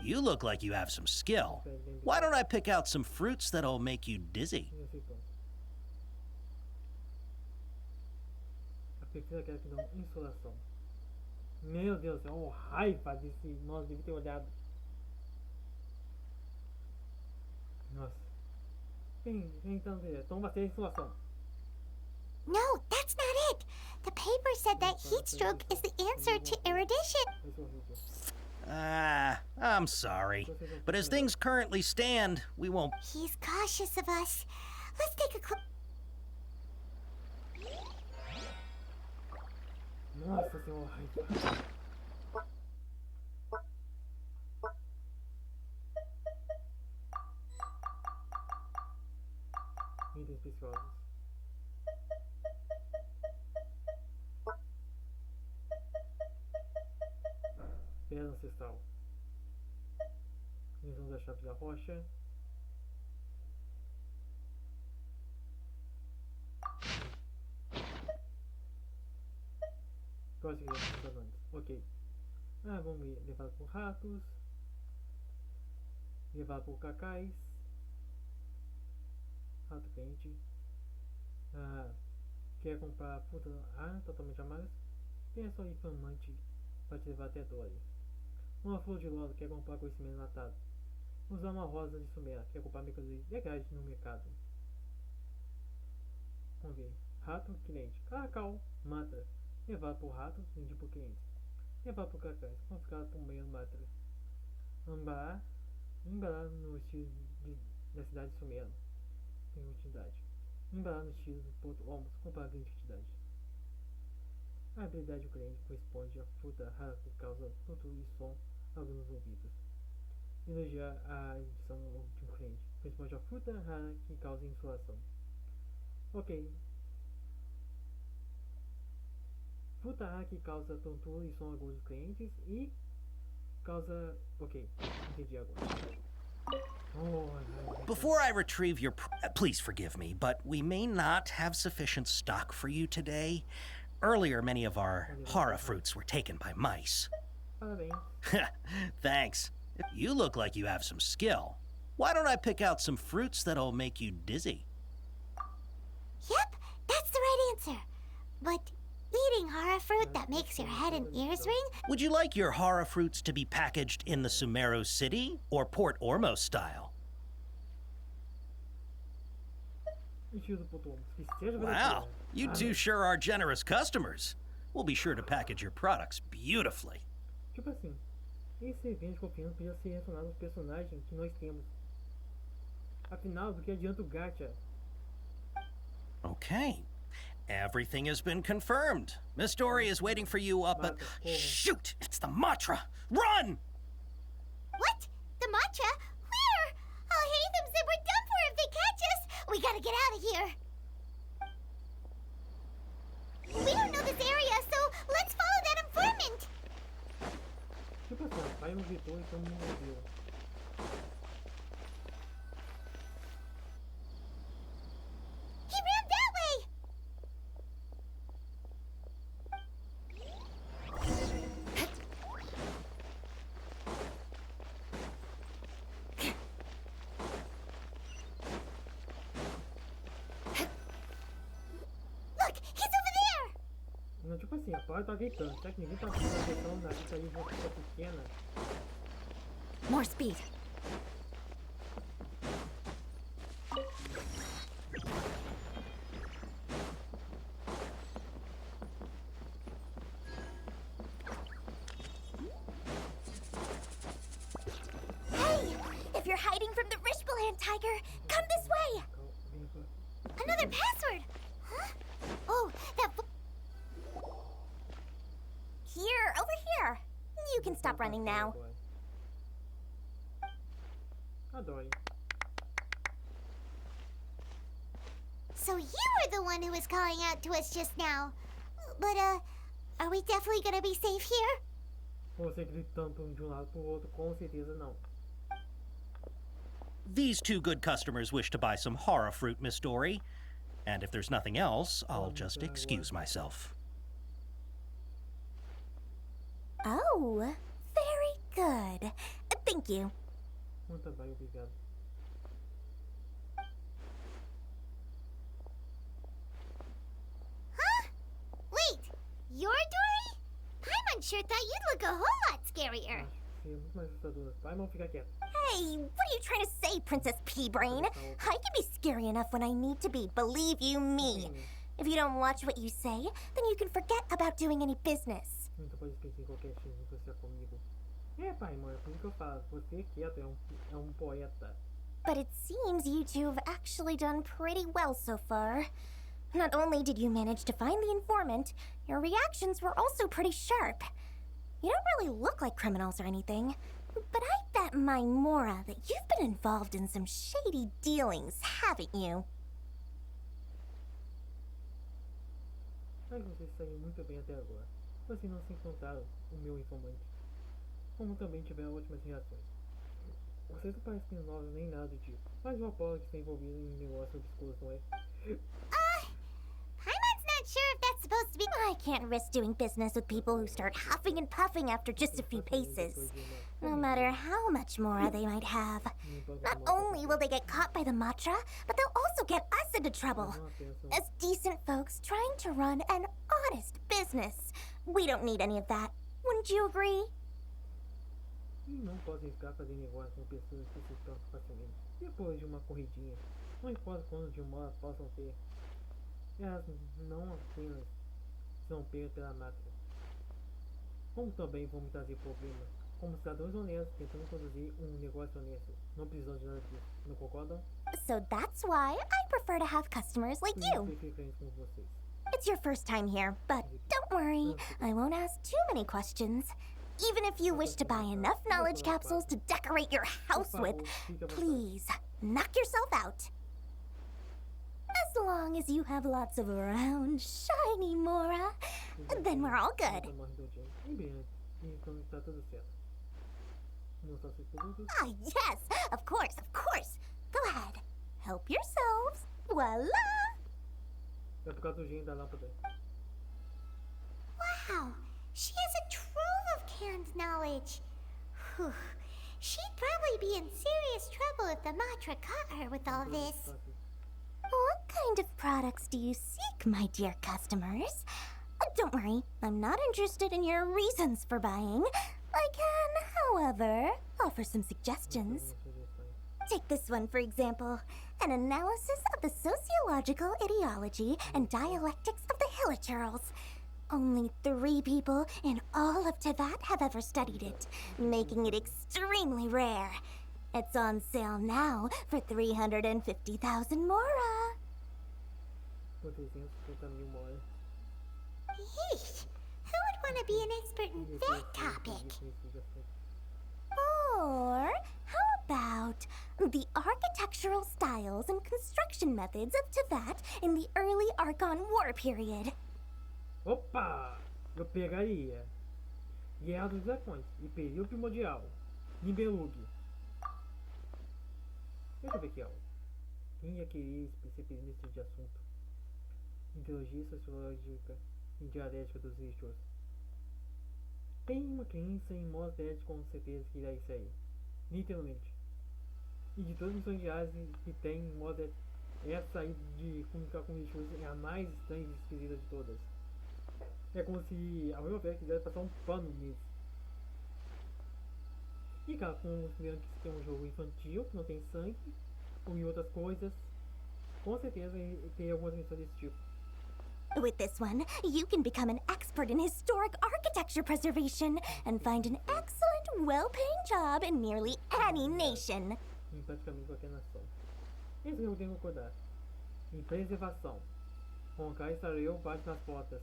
O: You look like you have some skill. Why don't I pick out some fruits that'll make you dizzy?
A: A pesquisa quer que dá uma insolação. Meu Deus do céu, raiva desse. Nossa, devia ter olhado. Nossa. Então, então vai ter insolação.
F: No, that's not it. The paper said that heat stroke is the answer to erudition.
O: I'm sorry. But as things currently stand, we won't...
F: He's cautious of us. Let's take a clook.
A: Nossa senhora, raiva. Itens preciosos. Pedra ancestral. Visão da chave da rocha. Próximo antes. Ok. Vamos levar por ratos. Levar por cacais. Rato quente. Quer comprar fruta totalmente amargas? Pensa em inflamante para te levar até Dori. Uma flor de loto, quer comprar conhecimento enlatado. Usar uma rosa de Sumeru, quer comprar mercadorias legais no mercado. Vamos ver. Rato, cliente. Cacau, mantra. Levar por ratos, vender por clientes. Levar por cacais, confiscado por meio mantra. Embalar no estilo da cidade de Sumeru. Tem utilidade. Embalar no estilo do Porto Ormos, comprar grande quantidade. A habilidade do cliente corresponde à fruta rara que causa controle e som alguns ouvidos. Elogiar a edição de um cliente corresponde à fruta rara que causa insolação. Ok. Fruta rara que causa tontura e som agudos dos clientes e causa... Ok, entendi agora.
O: Before I retrieve your... Please forgive me, but we may not have sufficient stock for you today. Earlier, many of our hara fruits were taken by mice. Thanks. You look like you have some skill. Why don't I pick out some fruits that'll make you dizzy?
F: Yep, that's the right answer. But eating hara fruit that makes your head and ears ring?
O: Would you like your hara fruits to be packaged in the Sumeru City or Porto Ormos style? Wow, you two sure are generous customers. We'll be sure to package your products beautifully.
A: Tipo assim, esse evento de confiança podia ser relacionado aos personagens que nós temos. Afinal, do que adianta o gacha?
O: Okay. Everything has been confirmed. Miss Dory is waiting for you up at... Shoot! It's the mantra! Run!
F: What? The mantra? Where? I'll hate them said we're done for if they catch us. We gotta get out of here. We don't know this area, so let's follow that informant.
A: Tipo assim, o pai não gritou, então não ouviu.
F: He ran that way. Look, he's over there.
A: Não, tipo assim, a porta tá gritando. Será que ninguém tá prestando atenção na lista ali de uma pessoa pequena?
B: More speed.
F: Hey, if you're hiding from the Rishbaland tiger, come this way. Another password. Huh? Oh, that... Here, over here. You can stop running now. were the one who was calling out to us just now. But, are we definitely gonna be safe here?
A: Você gritando de um lado pro outro, com certeza não.
O: These two good customers wish to buy some horror fruit, Miss Dory. And if there's nothing else, I'll just excuse myself.
F: Oh, very good. Thank you.
A: Muito bem, obrigado.
F: Huh? Wait, you're Dory? Paimon sure thought you'd look a whole lot scarier.
A: Sim, muito mais assustadora. Paimon, fica quieto.
F: Hey, what are you trying to say, Princess P-Brain? I can be scary enough when I need to be, believe you me. If you don't watch what you say, then you can forget about doing any business.
A: Então pode pensar em qualquer time que você é comigo. Paimon, é assim que eu falo. Você quieto é poeta.
F: But it seems you two have actually done pretty well so far. Not only did you manage to find the informant, your reactions were also pretty sharp. You don't really look like criminals or anything, but I bet my Mora that you've been involved in some shady dealings, haven't you?
A: Mas vocês saíram muito bem até agora. Vocês não se enfrentaram o meu informante. Como também tiveram ótimas reações. Vocês não parecem novos nem nada do tipo. Mas o Apolo está envolvido em negócios obscuros, não é?
F: Paimon's not sure if that's supposed to be. I can't risk doing business with people who start huffing and puffing after just a few paces. No matter how much more they might have. Not only will they get caught by the Matra, but they'll also get us into trouble. As decent folks trying to run an honest business. We don't need any of that. Wouldn't you agree?
A: Não podem ficar fazendo negócio com pessoas que se estão facilmente. Depois de uma corridinha, não importa quantos de uma possam ter, elas não apenas são pegas pela máquina, como também vão trazer problemas. Como cidadãos honestos tentando conduzir negócio honesto, não precisam de nada disso, não concordam?
F: So that's why I prefer to have customers like you. It's your first time here, but don't worry, I won't ask too many questions. Even if you wish to buy enough knowledge capsules to decorate your house with, please, knock yourself out. As long as you have lots of round, shiny Mora, then we're all good. Ah, yes, of course, of course. Go ahead, help yourselves. Voila! Wow, she has a trove of canned knowledge. Whew. She'd probably be in serious trouble if the Matra caught her with all this. What kind of products do you seek, my dear customers? Don't worry, I'm not interested in your reasons for buying. I can, however, offer some suggestions. Take this one, for example. An analysis of the sociological ideology and dialectics of the Hilichurls. Only 3 people in all of Teyvat have ever studied it, making it extremely rare. It's on sale now for 350,000 Mora. Yeesh! Who would want to be an expert in that topic? Or how about the architectural styles and construction methods of Teyvat in the early Archon War period?
A: Opa! Eu pegaria Guerra dos Dragões e Período Primordial, Nibelung. Deixa eu ver aqui, ó. Quem ia querer especialista de assunto? Ideologia sociológica e dialética dos rituais. Tem uma crença em modo de com certeza que irá isso aí. Literalmente. E de todas as missões diárias que tem em modo essa aí de comunicar com rituais é a mais estranha e esquisita de todas. É como se a meu ver quisesse passar um pano nisso. E cara, considerando que isso é um jogo infantil, que não tem sangue, ou em outras coisas, com certeza tem algumas missões desse tipo.
F: With this one, you can become an expert in historic architecture preservation and find an excellent, well-paying job in nearly any nation.
A: Em praticamente qualquer nação. Esse eu tenho que concordar. Em preservação. Com cá estarei eu bate nas portas.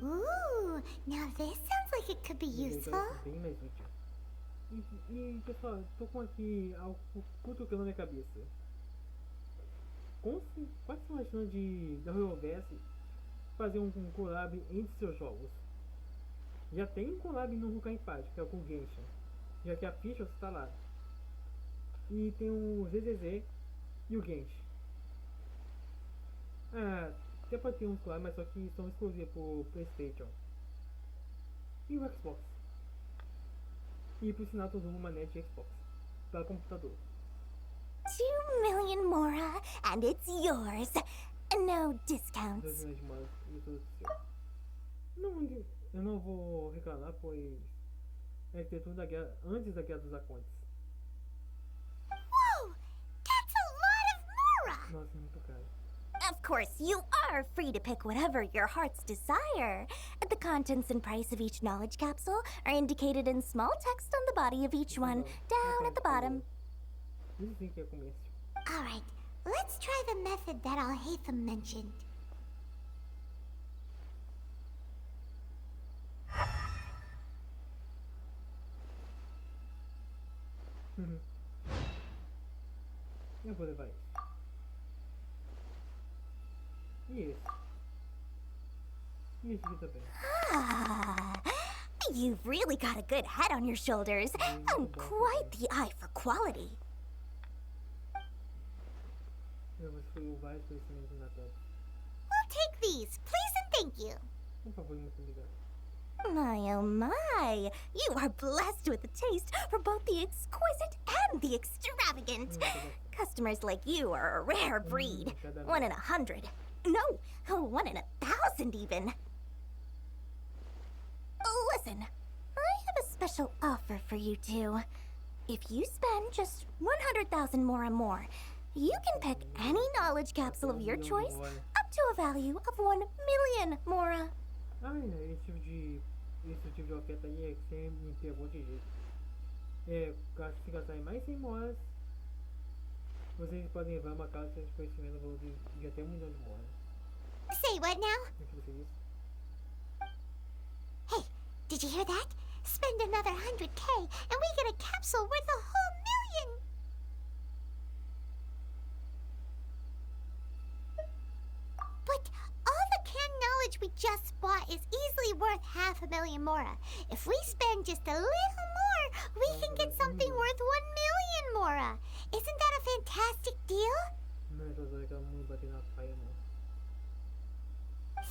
F: Ooh, now this sounds like it could be useful.
A: Bem mais útil. E pessoal, tô com aqui algo cutucando na minha cabeça. quais são as chances da Royalverse fazer um collab entre seus jogos? Já tem um collab no Rukkhadevata, que é com o Genshin, já que a ficha está lá. E tem o ZZZ e o Genshin. Até pode ter uns collab, mas só que são exclusivos pro PlayStation e o Xbox. E por sinal, tu usa uma net Xbox para computador.
F: 2 million mora, and it's yours. No discounts.
A: 2 milhões de moras e tudo seu. Não, eu não vou reclamar, pois é que tem tudo da guerra, antes da Guerra dos Acontes.
F: Whoa! That's a lot of mora!
A: Nossa, muito caro.
F: Of course, you are free to pick whatever your heart's desire. The contents and price of each knowledge capsule are indicated in small text on the body of each one, down at the bottom.
A: Isso sim que é comércio.
F: Alright, let's try the method that Al-Haytham mentioned.
A: Eu vou levar isso. E esse? E esse aqui também.
F: You've really got a good head on your shoulders, and quite the eye for quality.
A: Eu vou escolher vários conhecimentos na tela.
F: We'll take these, please and thank you.
A: Por favor, muito obrigado.
F: My oh my, you are blessed with a taste for both the exquisite and the extravagant. Customers like you are a rare breed. 1 in 100. No, 1 in 1,000 even. Listen, I have a special offer for you two. If you spend just 100,000 more, you can pick any knowledge capsule of your choice up to a value of 1 million mora.
A: Esse tipo de oferta aí é que você me pegou de jeito. Se gastarem mais 100 moras, vocês podem levar uma casa de conhecimento valor de até 1 milhão de moras.
F: Say what now?
A: O que você disse?
F: Hey, did you hear that? Spend another 100K and we get a capsule worth a whole million! But all the canned knowledge we just bought is easily worth 500,000 mora. If we spend just a little more, we can get something worth 1 million mora. Isn't that a fantastic deal?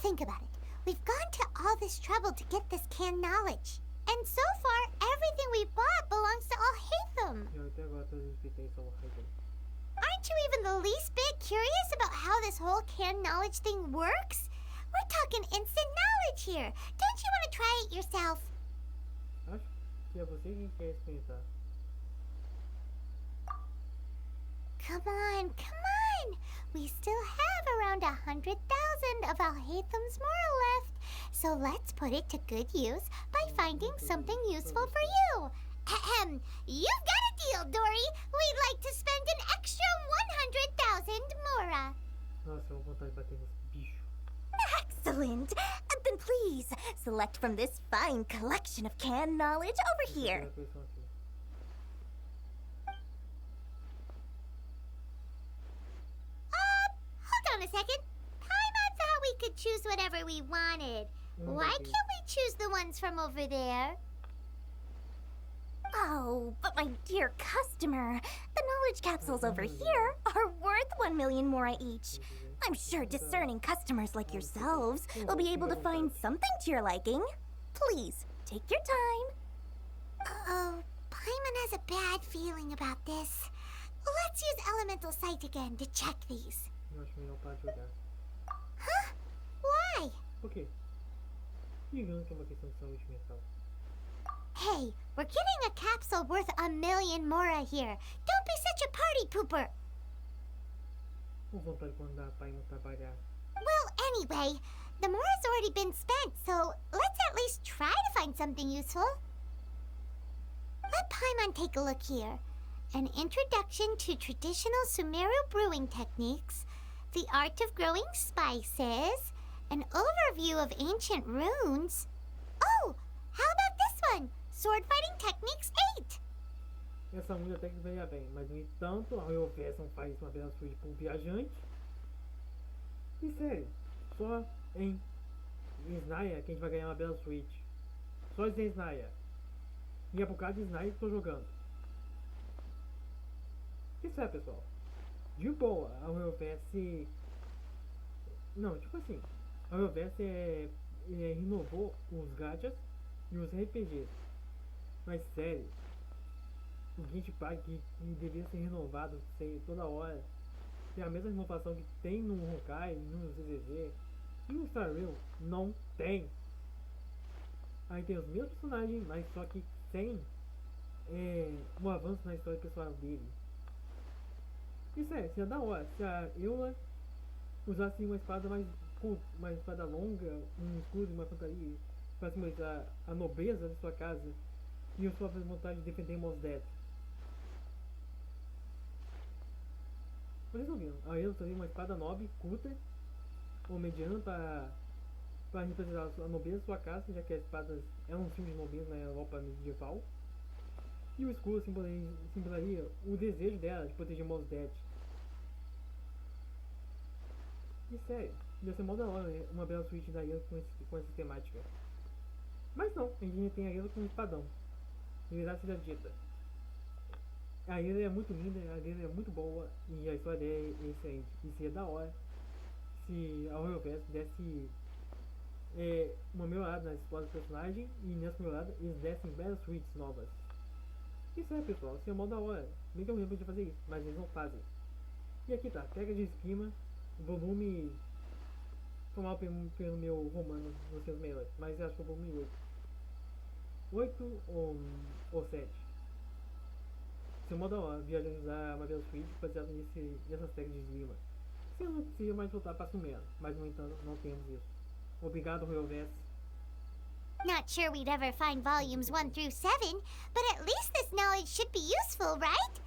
F: Think about it. We've gone to all this trouble to get this canned knowledge. And so far, everything we bought belongs to Al-Haytham. Aren't you even the least bit curious about how this whole canned knowledge thing works? We're talking instant knowledge here. Don't you want to try it yourself?
A: Acho que é você quem quer experimentar.
F: Come on. We still have around 100,000 of Al-Haytham's mora left. So let's put it to good use by finding something useful for you. Ahem. You've got a deal, Dory. We'd like to spend an extra 100,000 mora.
A: Nossa, eu vou vontade de bater nos bichos.
F: Excellent. Then please, select from this fine collection of canned knowledge over here. Hold on a second. Paimon thought we could choose whatever we wanted. Why can't we choose the ones from over there? Oh, but my dear customer, the knowledge capsules over here are worth 1 million mora each. I'm sure discerning customers like yourselves will be able to find something to your liking. Please, take your time. Uh-oh, Paimon has a bad feeling about this. Let's use Elemental Sight again to check these. Huh? Why?
A: Por quê? Digamos que é uma questão de saúde mental.
F: Hey, we're getting a capsule worth 1 million mora here. Don't be such a party pooper.
A: Vou vontade de mandar a Paimon trabalhar.
F: Well, anyway, the mora's already been spent, so let's at least try to find something useful. Let Paimon take a look here. An introduction to traditional Sumeru brewing techniques, the art of growing spices, an overview of ancient runes. Oh, how about this one? Sword Fighting Techniques 8.
A: Essa música até que veio bem, mas no entanto a Royalverse não faz uma bela suíte por Viajante E sério, só em Snaya que a gente vai ganhar uma bela suíte. Só em Snaya. E é por causa de Snaya que eu tô jogando. Isso é, pessoal. De boa, a UFS. Não, tipo assim. A UFS renovou os gachas e os RPGs. Mas sério, o Genshin que deveria ser renovado toda hora. Tem a mesma renovação que tem no Honkai, no ZZZ. E no Star Rail não tem. Aí tem os mesmos personagens, mas só que sem um avanço na história pessoal dele. Isso seria da hora se a Eula usasse uma espada uma espada longa, um escudo e uma fantasia para simbolizar a nobreza de sua casa e a sua vontade de defender Mos Def. Vocês ouviram? A Eula teria uma espada nobre, curta ou mediana para representar a nobreza de sua casa, já que as espadas é um símbolo de nobreza na Europa medieval. E o escudo simbolizaria o desejo dela de proteger Mos Def. E sério, ia ser mó da hora, né? Uma bela suíte da Eula com essa temática. Mas não, a gente tem a Eula com um espadão. Verdade seja dita. A Eula é muito linda, a Eula é muito boa e a história dela é excelente. E seria da hora se a Royal Verso desse uma melhorada na história do personagem e nessa melhorada eles dessem belas suítes novas. Isso é, pessoal, seria mó da hora. Bem que eu lembro de fazer isso, mas eles não fazem. E aqui tá, pega de esquema. Volume. Foi mal pelo meu romano nos seus melhores, mas eu acho que é o volume 8. 8 ou 7. Se é mó da hora, Viajante usar uma bela suíte baseado nessas tags de esgrima. Se eu não precisa mais voltar para Sumeru, mas no entanto não temos isso. Obrigado, Royal Vest.
F: Not sure we'd ever find volumes 1 through 7, but at least this knowledge should be useful, right?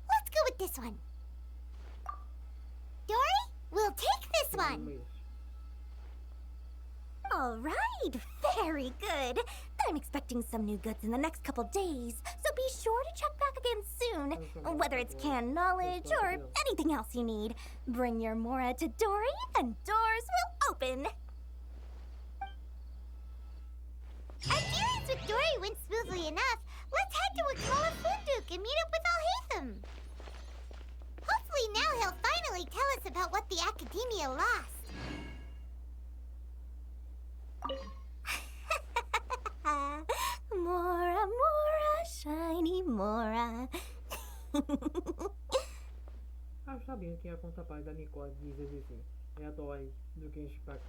F: Let's go with this one. Dory, we'll take this one.
P: All right, very good. I'm expecting some new goods in the next couple days, so be sure to check back again soon. Whether it's canned knowledge or anything else you need, bring your Mora to Dory and doors will open.
F: Our dealings with Dory went smoothly enough. Let's head to Wakala Funduk and meet up with Alhaitham. Hopefully now he'll finally tell us about what the Academia lost.
P: Mora, Mora, shiny Mora.
A: Acho sabendo que é a contraparte da Nicole de ZZZ. É a Dory do Genshin Impact.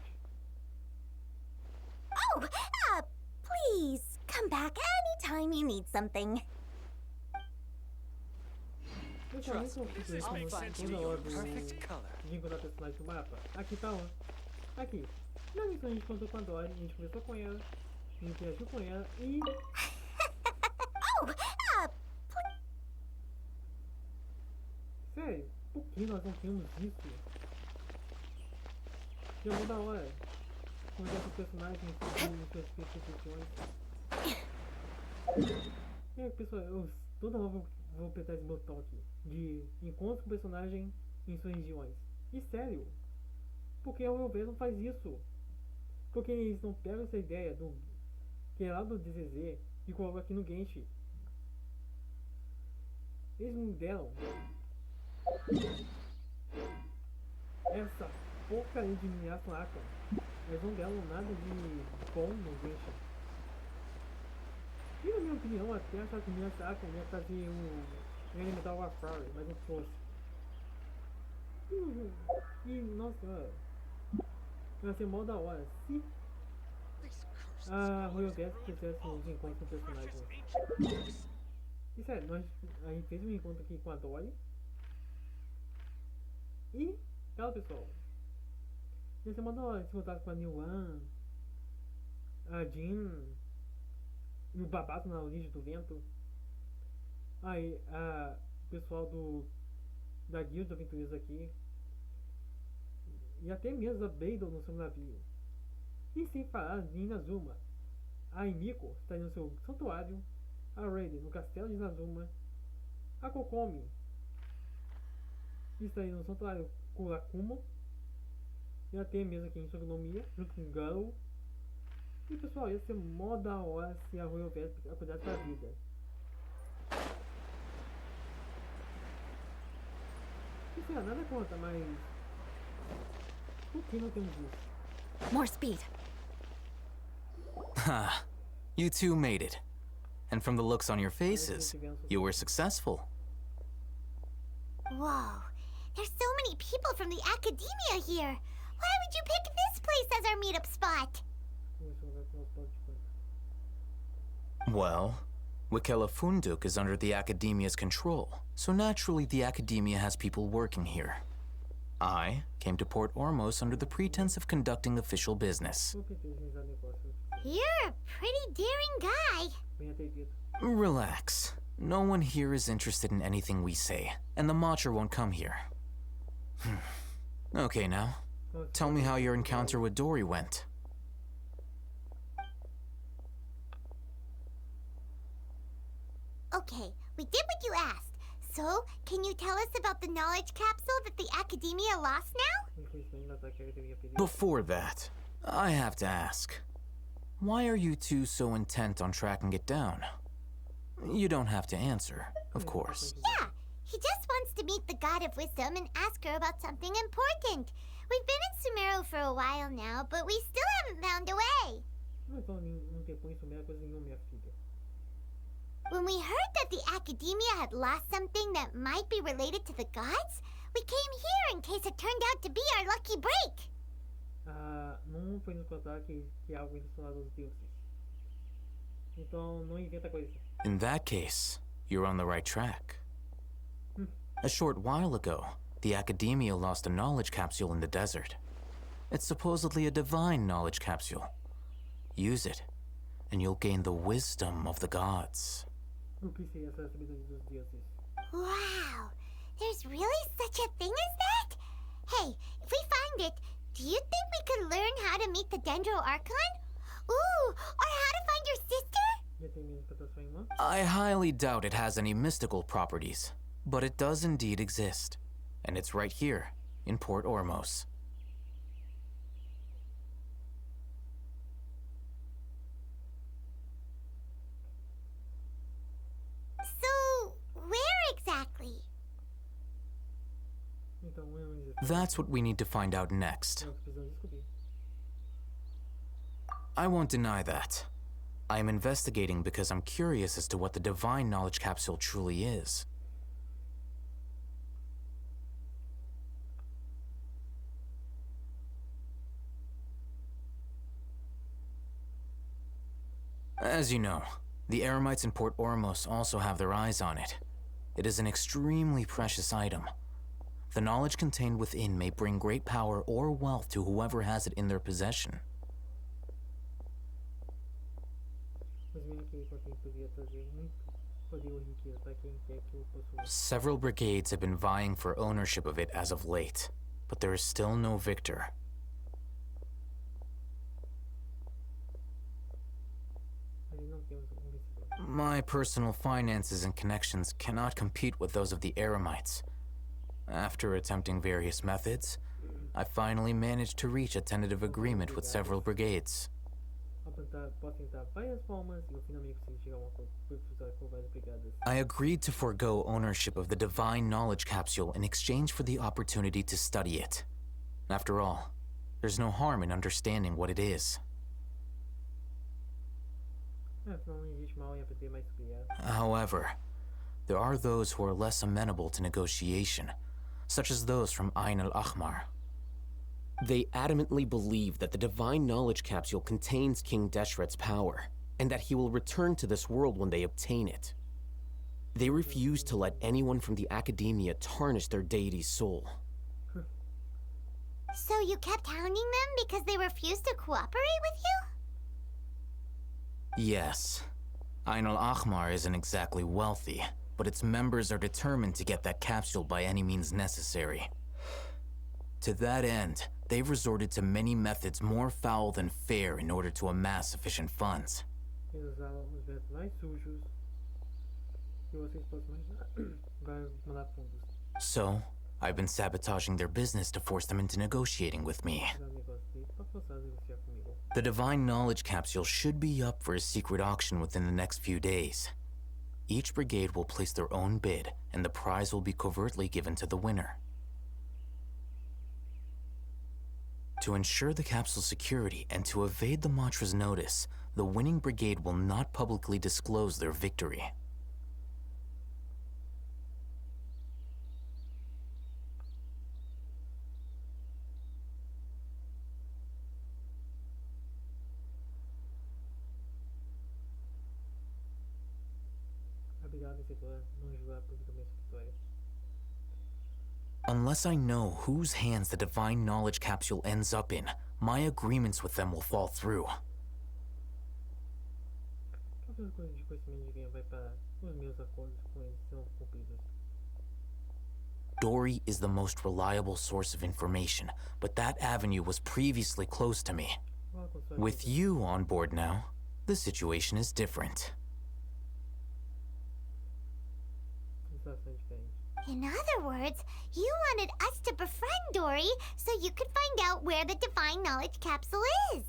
P: Oh, please come back anytime you need something.
A: Eu também sou toda hora de encontrar personagens do mapa. Aqui tá um. Aqui. Na missão a gente contou com a Dory, a gente conversou com ela, a gente interagiu com ela e... Sério, por que nós não temos isso? Já vou da hora. Conversar com os personagens em suas percepções. Pessoal, eu toda hora vou apertar esse botão aqui de encontro com o personagem em suas regiões. E sério, porque o meu não faz isso? Porque eles não pegam essa ideia do que é lá do DZZ e colocam aqui no Genshin. Eles não deram essa porcaria de Miyato Aka. Eles não deram nada de bom no Genshin. E na minha opinião, até achava que Miyato Aka ia fazer um Elemental Warfare, mas não fosse. E nossa, vai ser mó da hora se a Royal Guest fizesse uns encontros com personagens. E sério, a gente fez um encontro aqui com a Dory. E, ela pessoal, ia ser mó da hora se voltasse com a Niwan, a Jean e o Babato na origem do vento. Aí, o pessoal da Guilda Aventureiros aqui. E até mesmo a Beidou no seu navio. E sem falar de Inazuma. A Emiko está no seu santuário. A Raiden no castelo de Inazuma. A Kokomi está aí no santuário Kurakumo. ia ter mesmo aqui em Sogonomia, junto com Galo. E pessoal, ia ser mó da hora se a Rui houvesse a cuidar da vida. Isso é nada contra, mas por que não temos isso?
B: More speed.
M: Ha! You two made it. And from the looks on your faces, you were successful.
F: Whoa, there's so many people from the academia here. Why would you pick this place as our meetup spot?
M: Well, Wikela Funduk is under the Academia's control, so naturally the Academia has people working here. I came to Port Ormos under the pretense of conducting official business.
F: You're a pretty daring guy.
M: Relax. No one here is interested in anything we say, and the Matcher won't come here. Okay now, tell me how your encounter with Dory went.
F: Okay, we did what you asked. So, can you tell us about the knowledge capsule that the academia lost now?
M: Before that, I have to ask, why are you two so intent on tracking it down? You don't have to answer, of course.
F: Yeah, he just wants to meet the God of Wisdom and ask her about something important. We've been in Sumeru for a while now, but we still haven't found a way. When we heard that the academia had lost something that might be related to the gods, we came here in case it turned out to be our lucky break.
A: Não foi nos contar que é algo relacionado aos deuses. Então, não inventa coisa.
M: In that case, you're on the right track. A short while ago, the Academia lost a knowledge capsule in the desert. It's supposedly a divine knowledge capsule. Use it, and you'll gain the wisdom of the gods.
F: Wow, there's really such a thing as that? Hey, if we find it, do you think we could learn how to meet the Dendro Archon? Ooh, or how to find your sister?
M: I highly doubt it has any mystical properties, but it does indeed exist. And it's right here, in Port Ormos.
F: So, where exactly?
M: That's what we need to find out next. I won't deny that. I am investigating because I'm curious as to what the divine knowledge capsule truly is. As you know, the eremites in Port Ormos also have their eyes on it. It is an extremely precious item. The knowledge contained within may bring great power or wealth to whoever has it in their possession. Several brigades have been vying for ownership of it as of late, but there is still no victor. My personal finances and connections cannot compete with those of the eremites. After attempting various methods, I finally managed to reach a tentative agreement with several brigades. I agreed to forego ownership of the divine knowledge capsule in exchange for the opportunity to study it. After all, there's no harm in understanding what it is. However, there are those who are less amenable to negotiation, such as those from Ayn Al-Ahmar.
Q: They adamantly believe that the divine knowledge capsule contains King Deshret's power, and that he will return to this world when they obtain it. They refuse to let anyone from the academia tarnish their deity's soul.
F: So you kept hounding them because they refused to cooperate with you?
M: Yes. Ayn Al-Ahmar isn't exactly wealthy, but its members are determined to get that capsule by any means necessary. To that end, they've resorted to many methods more foul than fair in order to amass sufficient funds. So, I've been sabotaging their business to force them into negotiating with me. The Divine Knowledge Capsule should be up for a secret auction within the next few days. Each brigade will place their own bid, and the prize will be covertly given to the winner. To ensure the capsule's security and to evade the mantra's notice, the winning brigade will not publicly disclose their victory. Unless I know whose hands the Divine Knowledge Capsule ends up in, my agreements with them will fall through. Dory is the most reliable source of information, but that avenue was previously closed to me. With you on board now, the situation is different.
F: In other words, you wanted us to befriend Dory so you could find out where the Divine Knowledge Capsule is.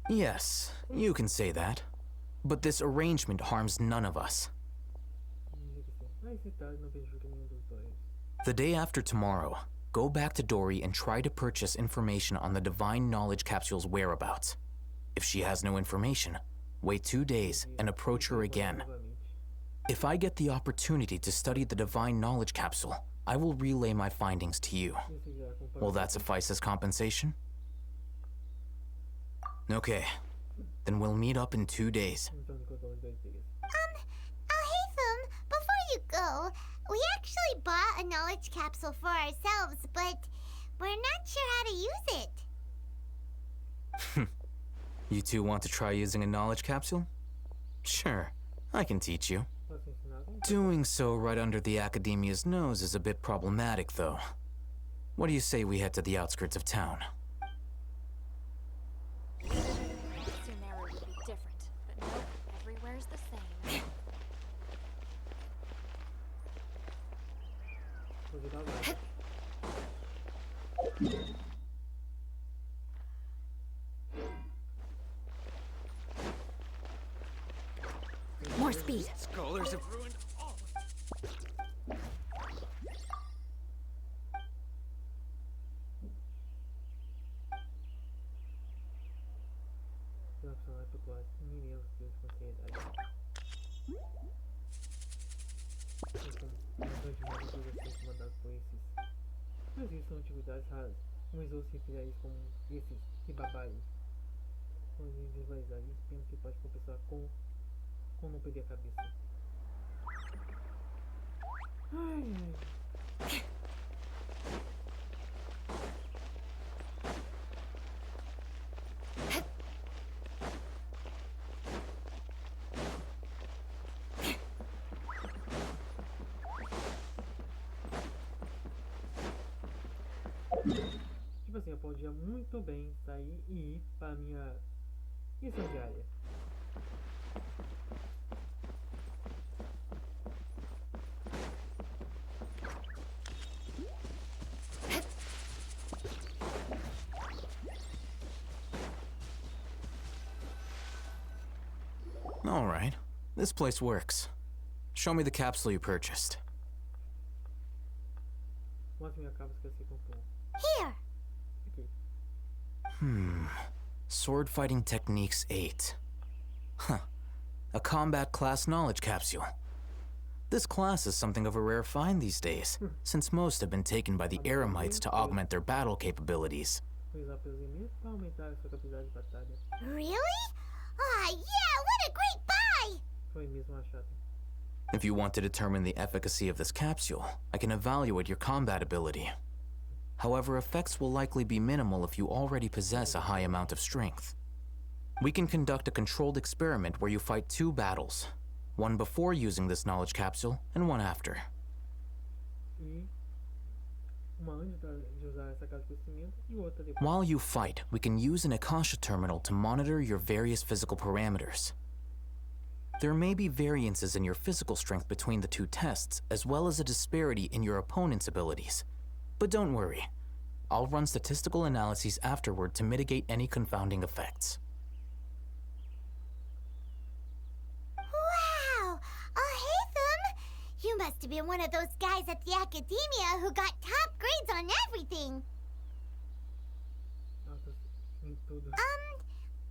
M: Yes, you can say that. But this arrangement harms none of us. The day after tomorrow, go back to Dory and try to purchase information on the Divine Knowledge Capsule's whereabouts. If she has no information, wait 2 days and approach her again. If I get the opportunity to study the Divine Knowledge Capsule, I will relay my findings to you. Will that suffice as compensation? Okay, then we'll meet up in 2 days.
F: Haytham, before you go, we actually bought a knowledge capsule for ourselves, but we're not sure how to use it.
M: You two want to try using a knowledge capsule? Sure, I can teach you. Doing so right under the Academia's nose is a bit problematic, though. What do you say we head to the outskirts of town?
B: Sumeru would be different, but nope, everywhere's the same.
P: More speed.
K: Scholars have ruined all.
A: Mas isso são atividades raras. Mas eu se referir a isso como esses ribabares. Quando visualizar isso, penso que pode compensar com não perder a cabeça. Ai, ai. Tipo assim, eu podia muito bem sair e ir para minha missão diária.
M: All right, this place works. Show me the capsule you purchased.
A: Mostre minha cápsula que você comprou.
F: Here.
A: Aqui.
M: Sword Fighting Techniques 8. Huh. A combat class knowledge capsule. This class is something of a rare find these days, since most have been taken by the eremites to augment their battle capabilities.
F: Really? Ah, yeah, what a great buy!
A: Foi mesmo achado.
M: If you want to determine the efficacy of this capsule, I can evaluate your combat ability. However, effects will likely be minimal if you already possess a high amount of strength. We can conduct a controlled experiment where you fight 2 battles, one before using this knowledge capsule and one after.
A: E Uma antes de usar essa casa de conhecimento e outra depois.
M: While you fight, we can use an Akasha terminal to monitor your various physical parameters. There may be variances in your physical strength between the two tests, as well as a disparity in your opponent's abilities. But don't worry. I'll run statistical analyses afterward to mitigate any confounding effects.
F: Wow! Al-Haytham! You must have been one of those guys at the academia who got top grades on everything.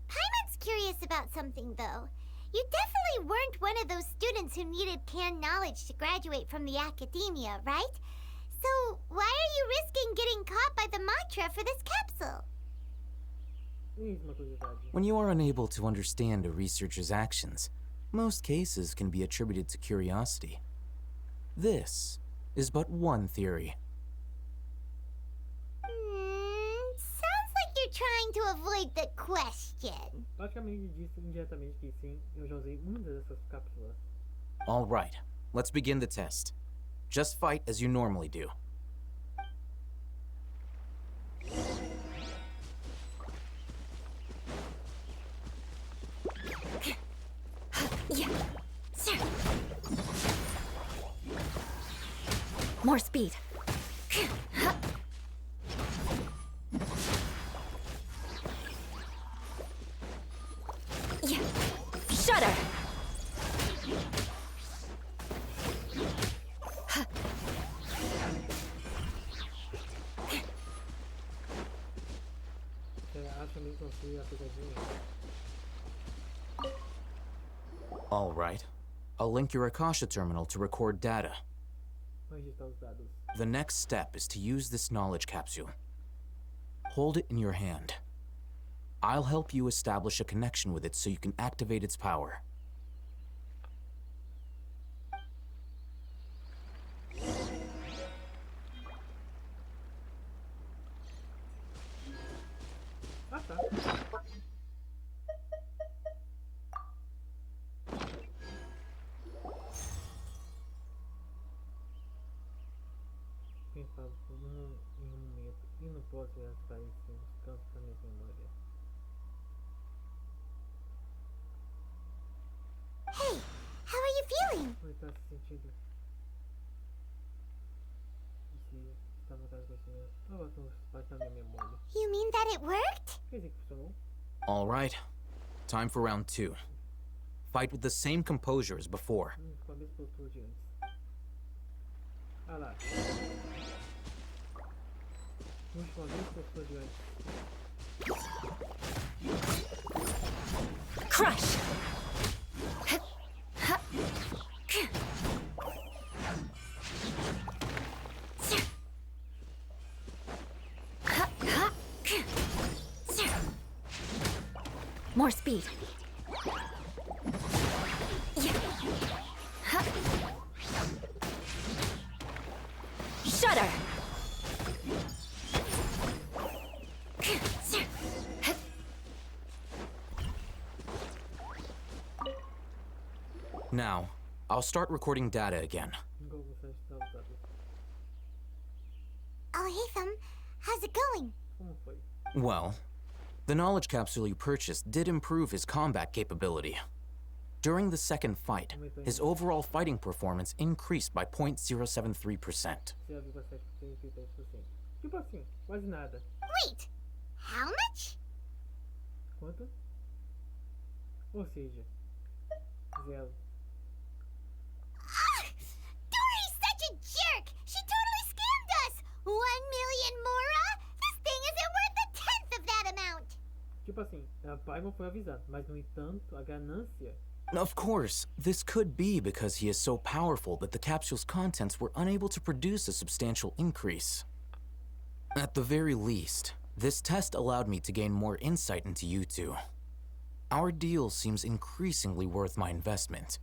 F: Paimon's curious about something, though. You definitely weren't one of those students who needed canned knowledge to graduate from the academia, right? So, why are you risking getting caught by the mantra for this capsule?
M: When you are unable to understand a researcher's actions, most cases can be attributed to curiosity. This is but one theory.
F: Sounds like you're trying to avoid the question.
A: Praticamente disse indiretamente que sim, eu já usei uma dessas cápsulas.
M: All right, let's begin the test. Just fight as you normally do.
B: More speed. Shudder.
M: All right. I'll link your Akasha terminal to record data. The next step is to use this knowledge capsule. Hold it in your hand. I'll help you establish a connection with it so you can activate its power.
F: Hey, how are you feeling? You mean that it worked?
M: All right. Time for round 2. Fight with the same composure as before.
B: Crush! More speed. Shudder!
M: Now, I'll start recording data again.
F: Al-Haytham, how's it going?
M: Well, the knowledge capsule you purchased did improve his combat capability. During the second fight, his overall fighting performance increased by 0.073%.
F: Wait, how much?
A: Quanto? Ou seja, 0.
F: Dory's such a jerk! She totally scammed us! 1 million mora? This thing isn't worth a tenth of that amount!
A: Tipo assim, a Paimon foi avisada, mas no entanto, a ganância.
M: Of course, this could be because he is so powerful that the capsule's contents were unable to produce a substantial increase. At the very least, this test allowed me to gain more insight into you two. Our deal seems increasingly worth my investment.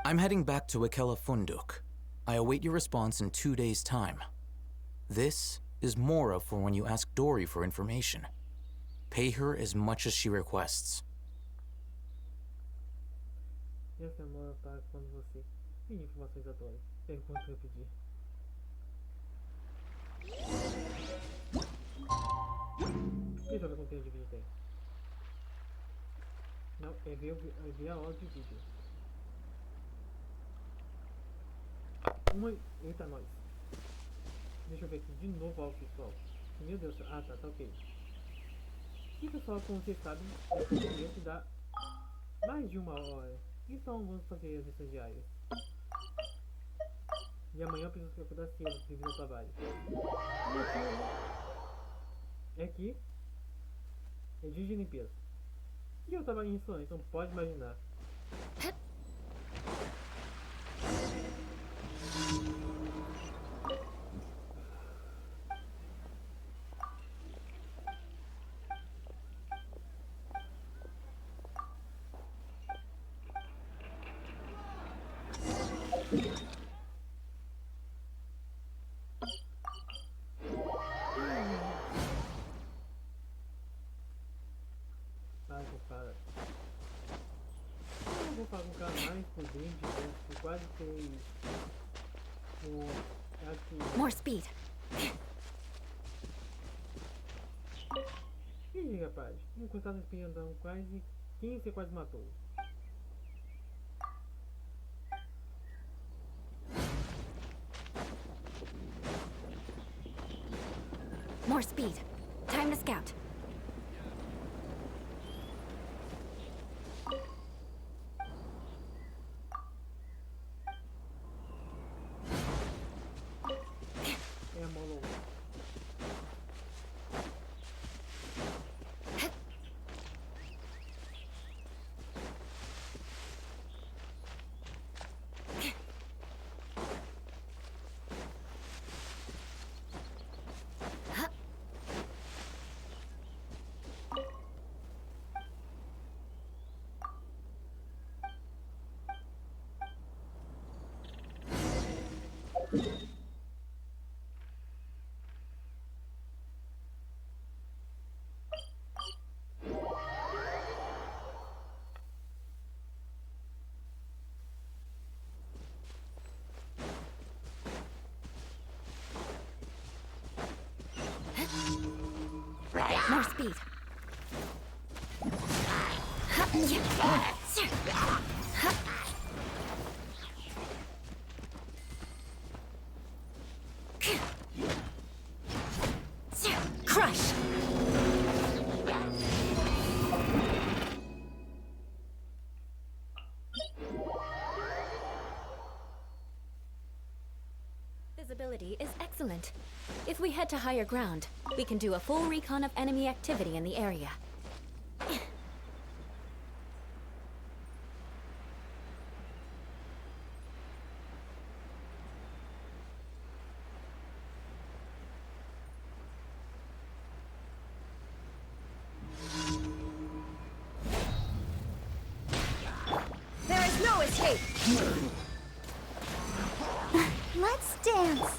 M: I'm heading back to Ikela Funduk. I await your response in 2 days' time. This is Mora for when you ask Dory for information. Pay her as much as she requests.
A: Essa é a moral para quando você tem informações atuais. Pergunta eu pedir. Deixa eu ver quanto tempo de vídeo tem. Não, é ver a hora de vídeo. Eita, nós. Deixa eu ver aqui de novo algo, pessoal. Meu Deus, tá ok. E pessoal, como vocês sabem, esse vídeo dá mais de 1 hora. Então vamos fazer as lições diárias. E amanhã eu preciso acordar cedo devido ao trabalho. E aqui é dia de limpeza. E eu trabalho em restaurante, então pode imaginar. Eu vou falar com o cara mais por dentro, que quase fez acho que...
B: More speed.
A: Ih, rapaz, enquanto tava espinhando quase... Quem você quase matou?
B: More speed. Time to scout.
A: É a mão longa.
B: More speed. Crush. Visibility is excellent. If we head to higher ground, we can do a full recon of enemy activity in the area.
P: There is no escape! Let's dance!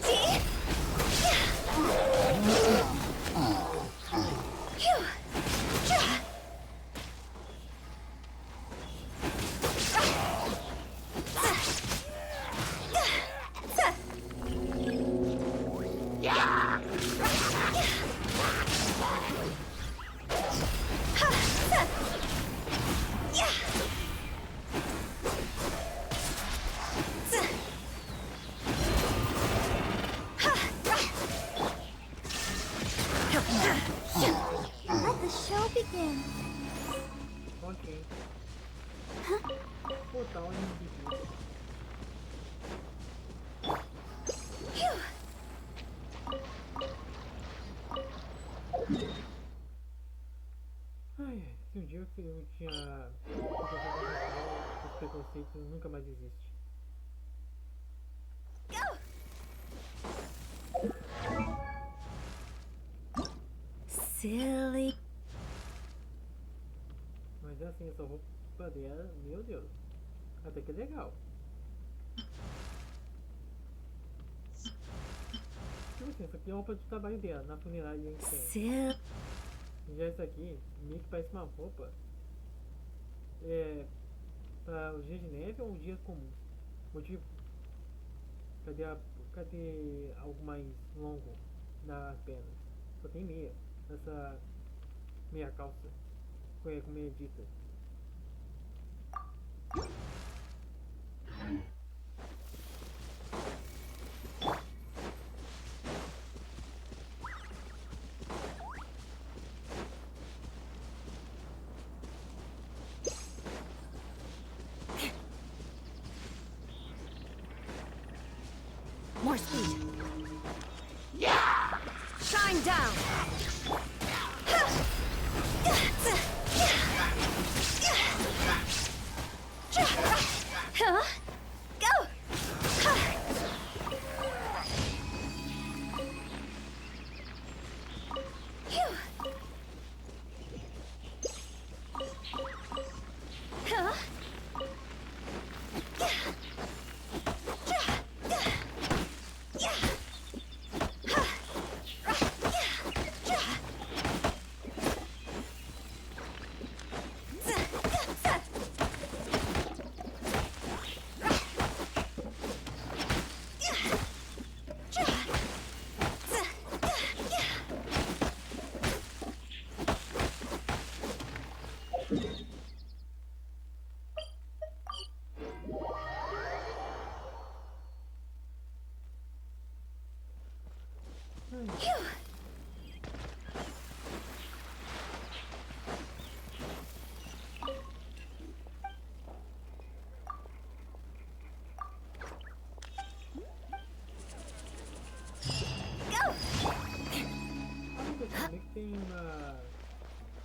P: See? Let the show begin.
A: Ok. Total invisível. Ai, se um dia eu tinha os preconceitos nunca mais existe.
B: Silly.
A: Mas é assim, essa roupa dela, meu Deus, até que é legal. Tipo assim, essa aqui é a roupa de trabalho dela, na funerária a gente tem.
B: Silly.
A: Já essa aqui, meio que parece uma roupa para os dias de neve ou os dias comuns? Motivo? Cadê algo mais longo nas pernas? Só tem meia. Essa meia calça. Com meia dita.
B: More speed. Yeah! Shine down! Huh? Go! Huh?
A: Tem uma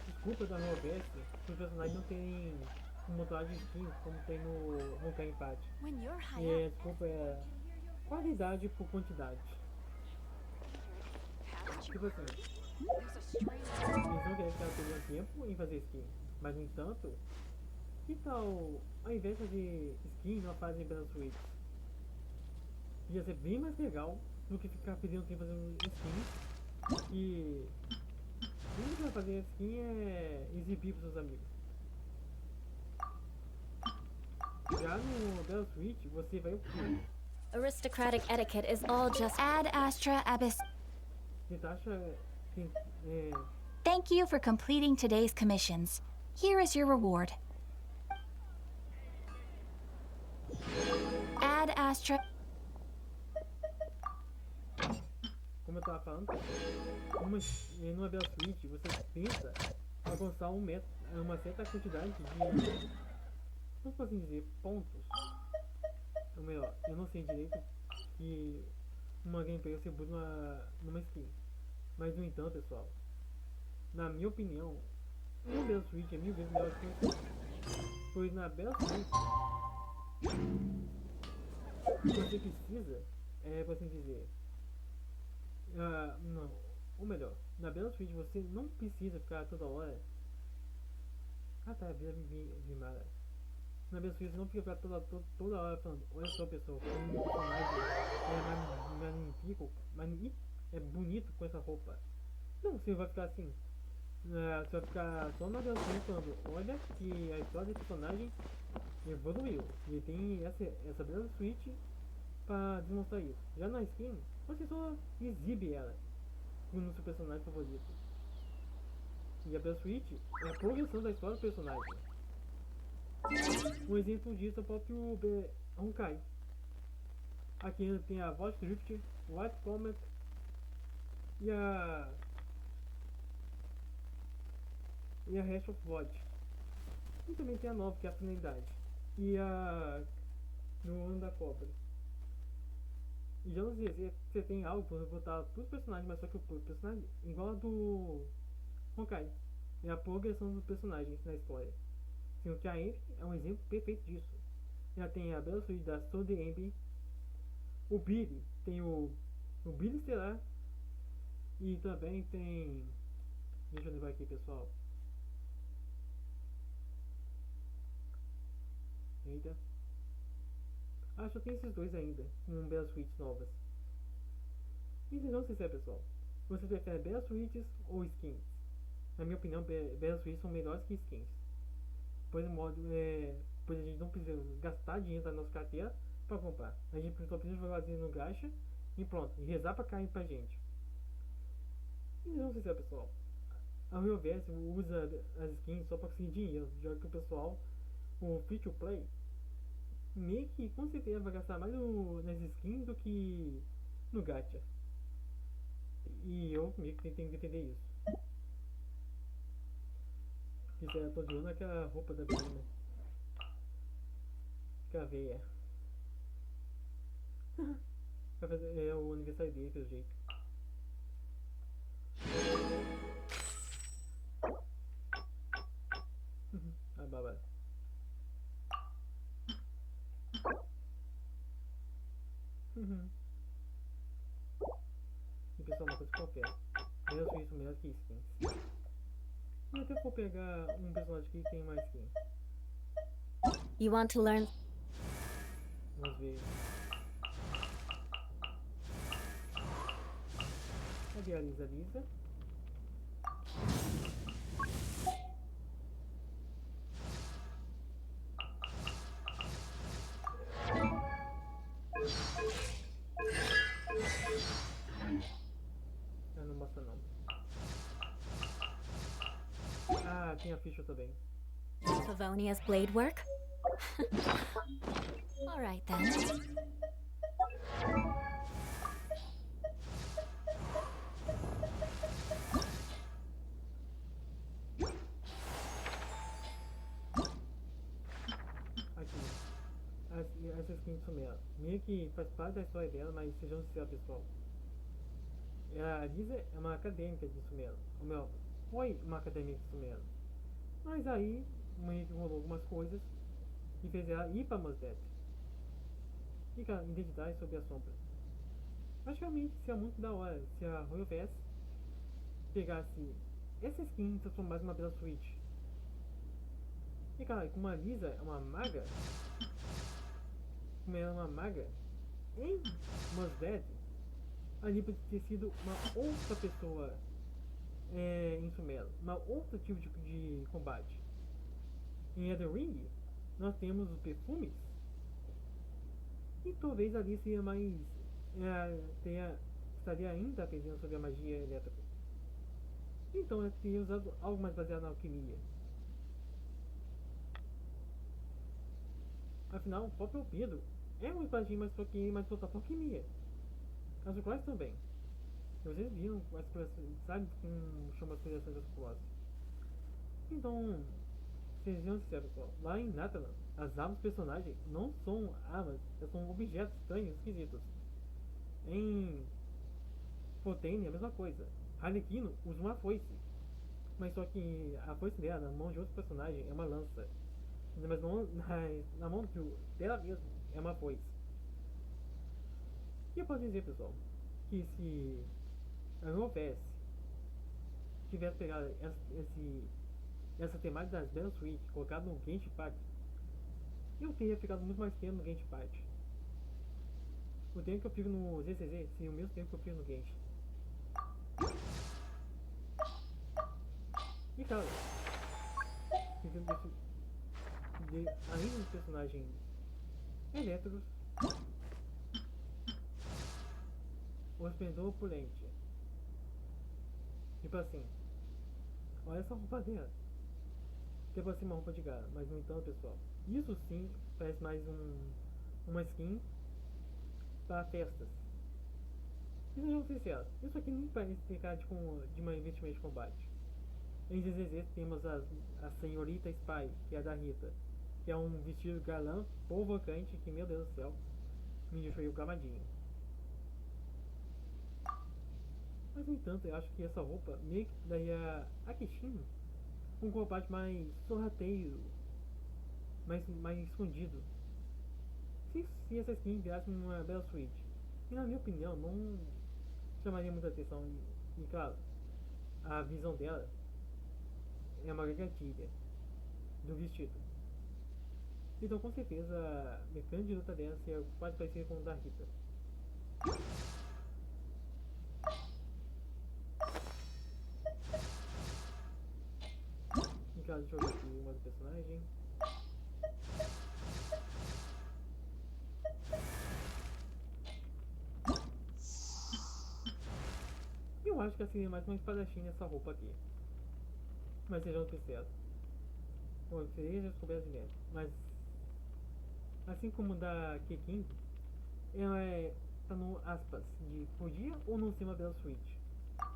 A: desculpa da Roberta para os personagens não terem montagem de skins como tem no Parte. E a desculpa é qualidade por quantidade. Tipo assim, eles não querem ficar perdendo tempo em fazer skin, mas no entanto, que tal ao invés de fazer skin não fazem belas suítes? Ia ser bem mais legal do que ficar perdendo tempo fazendo skin e o que vai fazer skin é exibir para seus amigos. Já no Bell Switch, você vai o quê?
B: Aristocratic etiquette is all just ad astra abyss.
A: Você acha que
R: Thank you for completing today's commissions. Here is your reward.
B: Ad astra.
A: Como eu tava falando, numa Bell Switch você pensa alcançar uma certa quantidade de, como posso dizer, pontos. Ou melhor, eu não sei direito que uma gameplay você busca numa skin. Mas no entanto, pessoal, na minha opinião, uma Bell Switch é 1000 vezes melhor que uma skin. Pois na Bell Switch você precisa, por assim dizer, não, ou melhor, na Bell Switch você não precisa ficar toda hora. Vimara. Na Bell Switch você não fica toda hora falando, olha só pessoal, como o personagem magnífico, é bonito com essa roupa. Não, você vai ficar assim. Você vai ficar só na Bell Switch falando, olha que a história desse personagem evoluiu. E tem essa Bell Switch para demonstrar isso. Já na skin, você só exibe ela no seu personagem favorito. E a Bell Switch é a progressão da história do personagem. Um exemplo disso é o próprio Honkai. Aqui tem a Voice Drift, White Comet e a Rest of Void. E também tem a nova, que é a finalidade. E a no ano da cobra. E já não sei se você tem algo para botar todos os personagens, mas só que o personagem igual a do Honkai. É a progressão dos personagens na história. Sendo que a Ayn é um exemplo perfeito disso. Já tem a Bela Suíte da Soul the Ambi. O Billy tem o Billy Estelar. E também tem. Deixa eu levar aqui, pessoal. Eita. Só tem esses dois ainda, com Belas Suítes novas. E não sei se é, pessoal. Você prefere Belas Suítes ou skins? Na minha opinião, Belas Suítes são melhores que skins. Pois o modo pois a gente não precisa gastar dinheiro na nossa carteira pra comprar. A gente só precisa jogar dinheiro no gacha e pronto, e rezar pra cair pra gente. E não sei se é, pessoal, a Rioverse usa as skins só pra conseguir dinheiro, já que o pessoal, o free to play, meio que com certeza vai gastar mais nas skins do que no gacha. E eu meio que tenho que defender isso. Isso é, eu tô usando aquela roupa da menina. Aquela veia. É o aniversário dele, pelo jeito. Ah, babado. E pessoal, uma coisa que eu confesso, eu acho isso melhor que skins. E até vou pegar um personagem aqui que tem mais skins.
B: You want to learn?
A: Vamos ver. Cadê a Lisa? Lisa? Ah, não mostra não. Ah, tem a ficha também.
B: Favonia's blade work? All right then.
A: Aqui. Essa skin de Sumeru. Meio que faz parte da história dela, mas sejam sinceros, pessoal. A Lisa é uma acadêmica de Sumeru. Ou melhor, foi uma acadêmica de Sumeru. Mas aí, meio que rolou algumas coisas e fez ela ir pra Mosdet. E cara, identidade sobre a sombra. Praticamente, seria muito da hora se a Royal Pass pegasse essa skin e transformasse uma bela Switch. E cara, como a Lisa é uma maga, como ela é uma maga, em Mosdet, ali pode ter sido uma outra pessoa em Sumeru, uma outra tipo de combate. Em Elden Ring, nós temos os perfumes, e talvez ali seria mais estaria ainda aprendendo sobre a magia elétrica. Então eu teria usado algo mais baseado na alquimia. Afinal, o próprio Pedro é um espadachim mais voltado para alquimia. As Cross também. Vocês viram as coleções, sabe como chama as coleções das Cross? Então, vocês viram se pessoal, lá em Nathalan, as armas dos personagens não são armas, são objetos estranhos, esquisitos. Em Fontaine é a mesma coisa. Harlequino usa uma foice, mas só que a foice dela na mão de outro personagem é uma lança, mas não, na mão dela mesmo é uma foice. E eu posso dizer, pessoal, que se a Rioverse tivesse pegado essa temática das Battle Switch e colocado no Genshin Impact, eu teria ficado muito mais tempo no Genshin Impact. O tempo que eu fico no ZCZ seria o mesmo tempo que eu fico no Genshin. E claro, além dos personagens elétricos, o esplendor opulente. Tipo assim, olha essa roupa dela. Que é pra ser uma roupa de gala, mas no entanto, pessoal, isso sim parece mais uma skin para festas. E sejam sinceros, isso aqui nem parece ter cara de uma investimento de combate. Em ZZZ temos a senhorita Spy, que é a da Rita, que é um vestido galã, provocante, que meu Deus do céu, me deixou eu gamadinho. Mas no entanto, eu acho que essa roupa meio que daria a Kishin um combate mais sorrateiro, mais escondido. Se essa skin virasse uma bela Switch, e na minha opinião não chamaria muita atenção. E claro, a visão dela é uma gatilha do vestido. Então com certeza a mecânica de luta dela seria quase parecida com o da Rita. Em caso, deixa eu ver aqui uma do personagem. Eu acho que seria mais uma espadachim nessa roupa aqui. Mas sejamos sinceros. Ou seja, descoberta de mas assim como da Keking, ela tá no aspas de podia ou não ser uma bela suíte.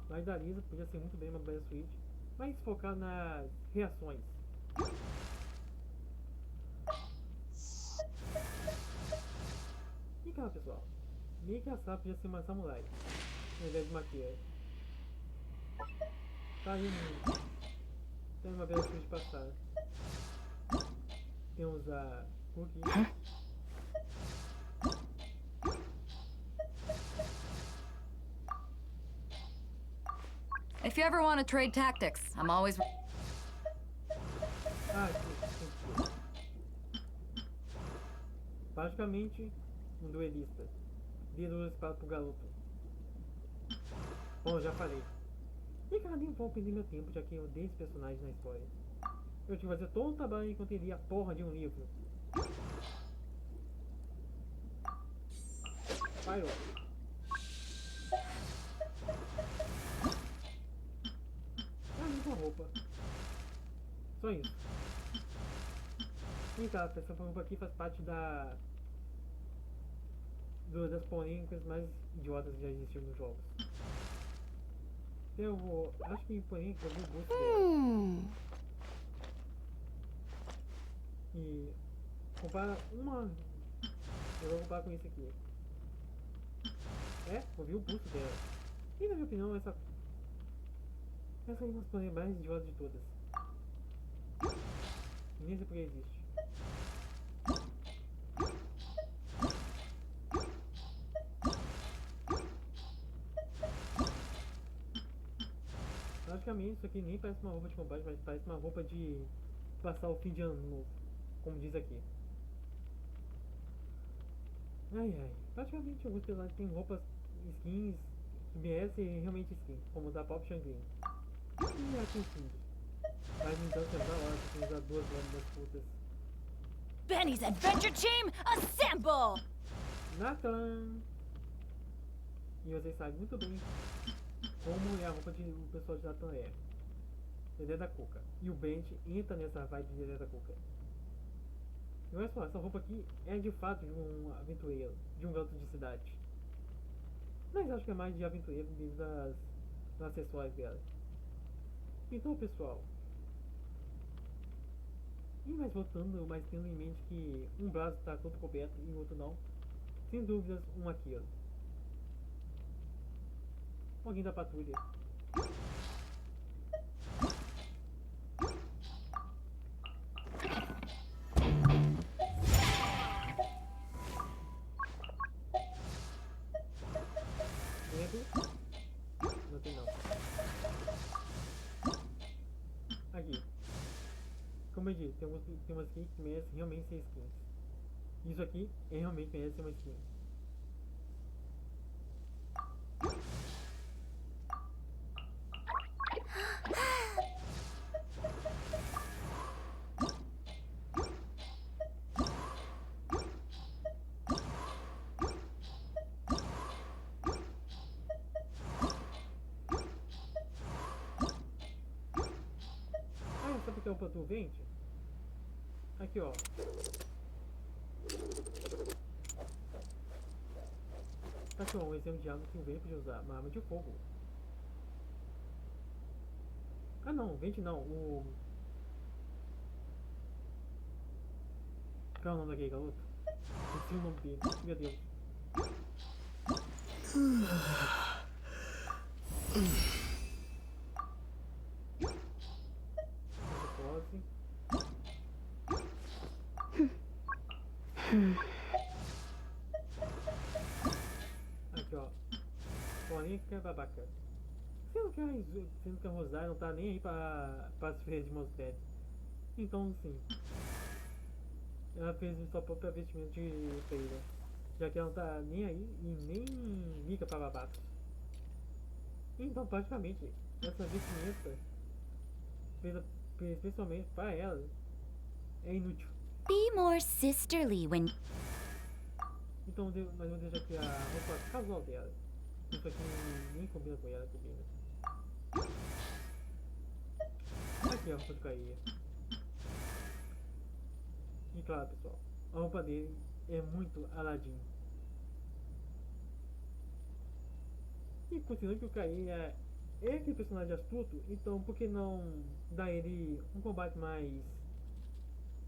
A: Mas da Lisa podia ser muito bem uma bela suíte, mas focar nas reações. E cá, pessoal, meio que a Sá podia ser uma samurai ao invés de maquiagem. Tá aí tem uma bela suíte passada. Temos a Cookie.
S: If you ever want to trade tactics, I'm always...
A: Sim. Basicamente, um duelista. Dê duas espadas pro garoto. Bom, já falei. E cara, nem vou perder meu tempo, já que eu odeio esse personagem na história. Eu tive que fazer todo o trabalho enquanto eu lia a porra de um livro. Vai, ó. Uma roupa. Só isso. E tá, essa roupa aqui faz parte das polêmicas mais idiotas que já existiram nos jogos. Eu vou. Acho que polêmica eu vi o gosto dela. E compara uma. Eu vou comparar com isso aqui. Eu vi o busto dela. E na minha opinião essa é uma das polêmicas mais idiotas de todas. Nem sei porque existe. Praticamente isso aqui nem parece uma roupa de combate, mas parece uma roupa de passar o fim de ano novo, como diz aqui. Praticamente alguns personagens têm roupas, skins que merecem realmente skins, como o da Pop Shangri. E aqui sim. Mas então você da hora pra usar duas lâminas putas.
S: Benny's Adventure Team, assemble!
A: Nathan! E vocês sabem muito bem como é a roupa de o pessoal de Nathan é. Dedé da Cuca. E o Bent entra nessa vibe de Dedé da Cuca. E olha só, essa roupa aqui é de fato de um aventureiro, de um garoto de cidade. Mas acho que é mais de aventureiro devido das acessórios dela. Então, pessoal, mas voltando, mas tendo em mente que um braço está todo coberto e o outro não, sem dúvidas, um aquilo. Alguém da patrulha. Não tem não. Aqui. Como eu disse, tem umas skins que merecem realmente ser skins. Isso aqui realmente merece ser uma skin. Sabe o que é o Porto Vente? Aqui, ó. Aqui, ó, um exemplo de arma que o Vente podia usar. Uma arma de fogo. Ah, não. Vente não. O... Qual é o nome daquele garoto? Esqueci o nome dele. Meu Deus. Aqui, ó. Bolinha que é babaca. Sendo que a Rosário não tá nem aí pra as feiras de Mosted. Então, sim. Ela fez sua própria vestimenta de feira. Já que ela não tá nem aí e nem liga pra babaca. Então, praticamente, essa vestimenta, feita especialmente para ela, é inútil.
R: Be more sisterly when...
A: Então nós vamos deixar aqui a roupa casual dela. Isso aqui nem combina com ela, combina. Aqui a roupa do Caia. E claro, pessoal, a roupa dele é muito Aladdin. E considerando que o Caia é aquele personagem astuto, então por que não dar ele um combate mais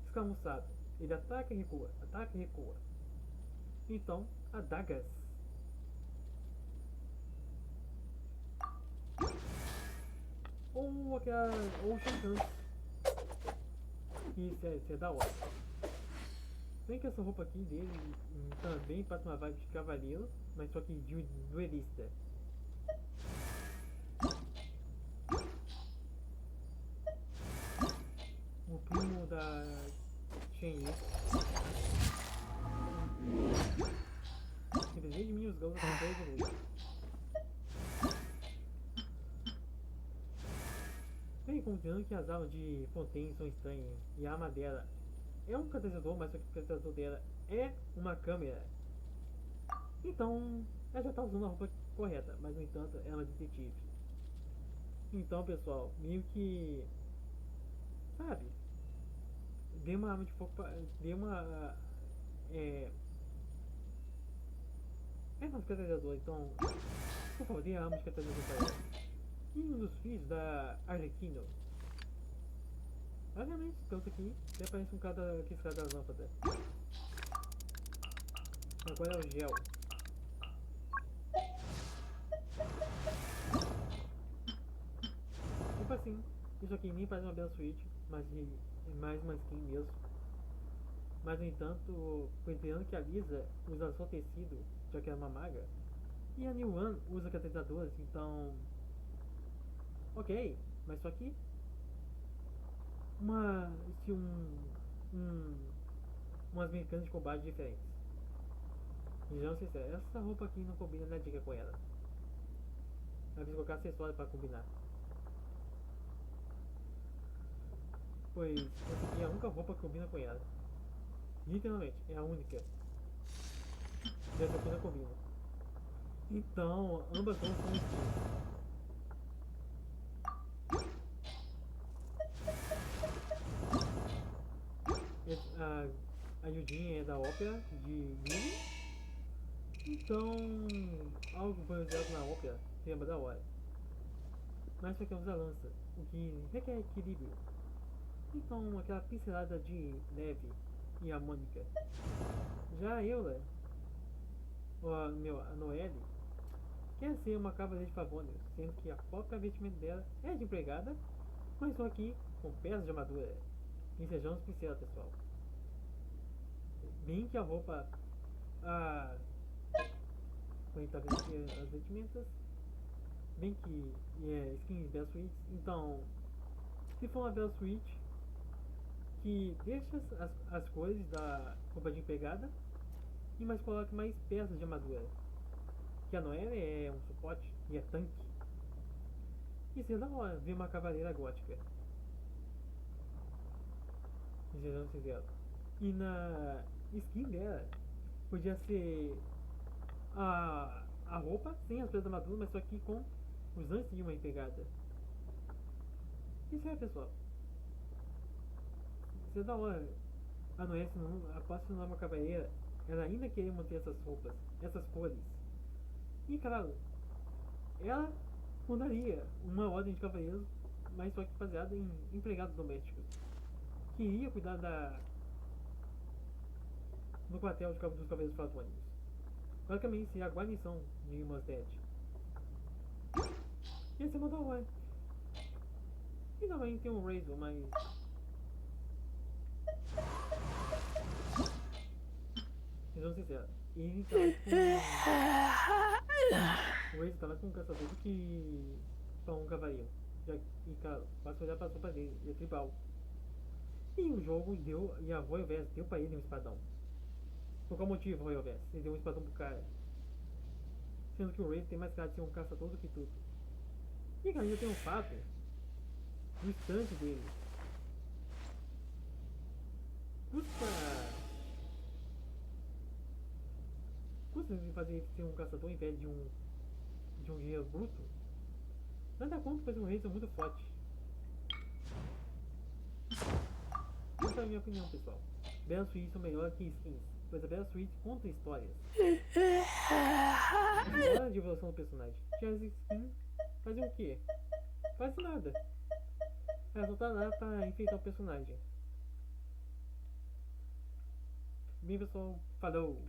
A: escamuçado? Ele ataca e recua, ataca e recua. Então, adagas. Ou aquela. Ou chocante. Isso é da hora. Bem que essa roupa aqui dele também passa uma vibe de cavaleiro, mas só que de duelista. O primo da Shen. Que deseja de mim os galos com 10 evoluir. Bem, considerando que as armas de Fontaine são estranhas e a arma dela é um catalisador, mas só que o catalisador dela é uma câmera. Então, ela já está usando a roupa correta, mas no entanto ela é uma detetive. Então, pessoal, meio que, sabe, dê uma arma de fogo pra, dê uma um catalisador, então, por favor, dê a arma de catalisador para ela. E um dos filhos da Arlequino. Obviamente, tanto aqui, até parece um cara que cara da lâmpada. Agora é o gel. Tipo assim, isso aqui nem parece uma bela suíte, mas é mais uma skin mesmo. Mas no entanto, considerando que a Lisa usa só tecido, já que é uma maga, e a New One usa catalisadores, então. Ok, mas só que umas mecânicas de combate diferentes. E já não sei se essa roupa aqui não combina na dica com ela. Ela precisa colocar acessório para combinar. Pois essa aqui é a única roupa que combina com ela. Literalmente, é a única. E essa aqui não combina. Então, ambas roupas são skins. A Yudin é da ópera de Lily. Então, algo baseado na ópera lembra da hora. Mas só que usa lança, o que requer equilíbrio. Então, aquela pincelada de neve e harmônica. Já a Eula, a Noelle, quer ser uma cavaleira de favônios, sendo que a própria vestimenta dela é de empregada, mas só que com peças de armadura. E sejamos sinceros, pessoal. Bem que a roupa. Como tá vendo aqui as vestimentas. Bem que é skin Bell Suite. Então, se for uma Bell Suite que deixa as cores da roupa de empregada e mais coloca mais peças de armadura. Que a Noelle é um suporte e é tanque. E seria da hora ver uma cavaleira gótica. Sejamos sinceros. E na skin dela podia ser a roupa sem as peças da armadura, mas só que com os antes de uma empregada. Isso é, pessoal. Isso é da hora. A Noelle, após se tornar uma cavaleira, ela ainda queria manter essas roupas, essas cores. E claro, ela fundaria uma ordem de cavaleiros, mas só que baseada em empregados domésticos. Que iria cuidar no quartel dos cavaleiros platônicos. Basicamente seria a guarnição de Mosted. E esse é uma hora. E também tem um Razor, mas. Sejam sinceros. Ele o Razor tá mais com um caçador do que para um cavaleiro. E cara, basta olhar pra sopa dele, ele é tribal. E o jogo deu, e a Royal Vest deu pra ele um espadão. Por qual motivo a Royal Vest? Ele deu um espadão pro cara. Sendo que o Razor tem mais cara de ser um caçador do que tudo. E ainda tem um fato do estante dele. Custa ele fazer ser um caçador em vez de um de um guerreiro bruto? Nada contra, pois um rei são muito forte. Essa é a minha opinião, pessoal. Belas suítes são melhor que skins, pois a Bela Suite conta histórias. Hora de evolução do personagem. Já as skins fazem o quê? Quase nada. Ela só tá lá pra enfeitar o personagem. Bem, pessoal, falou!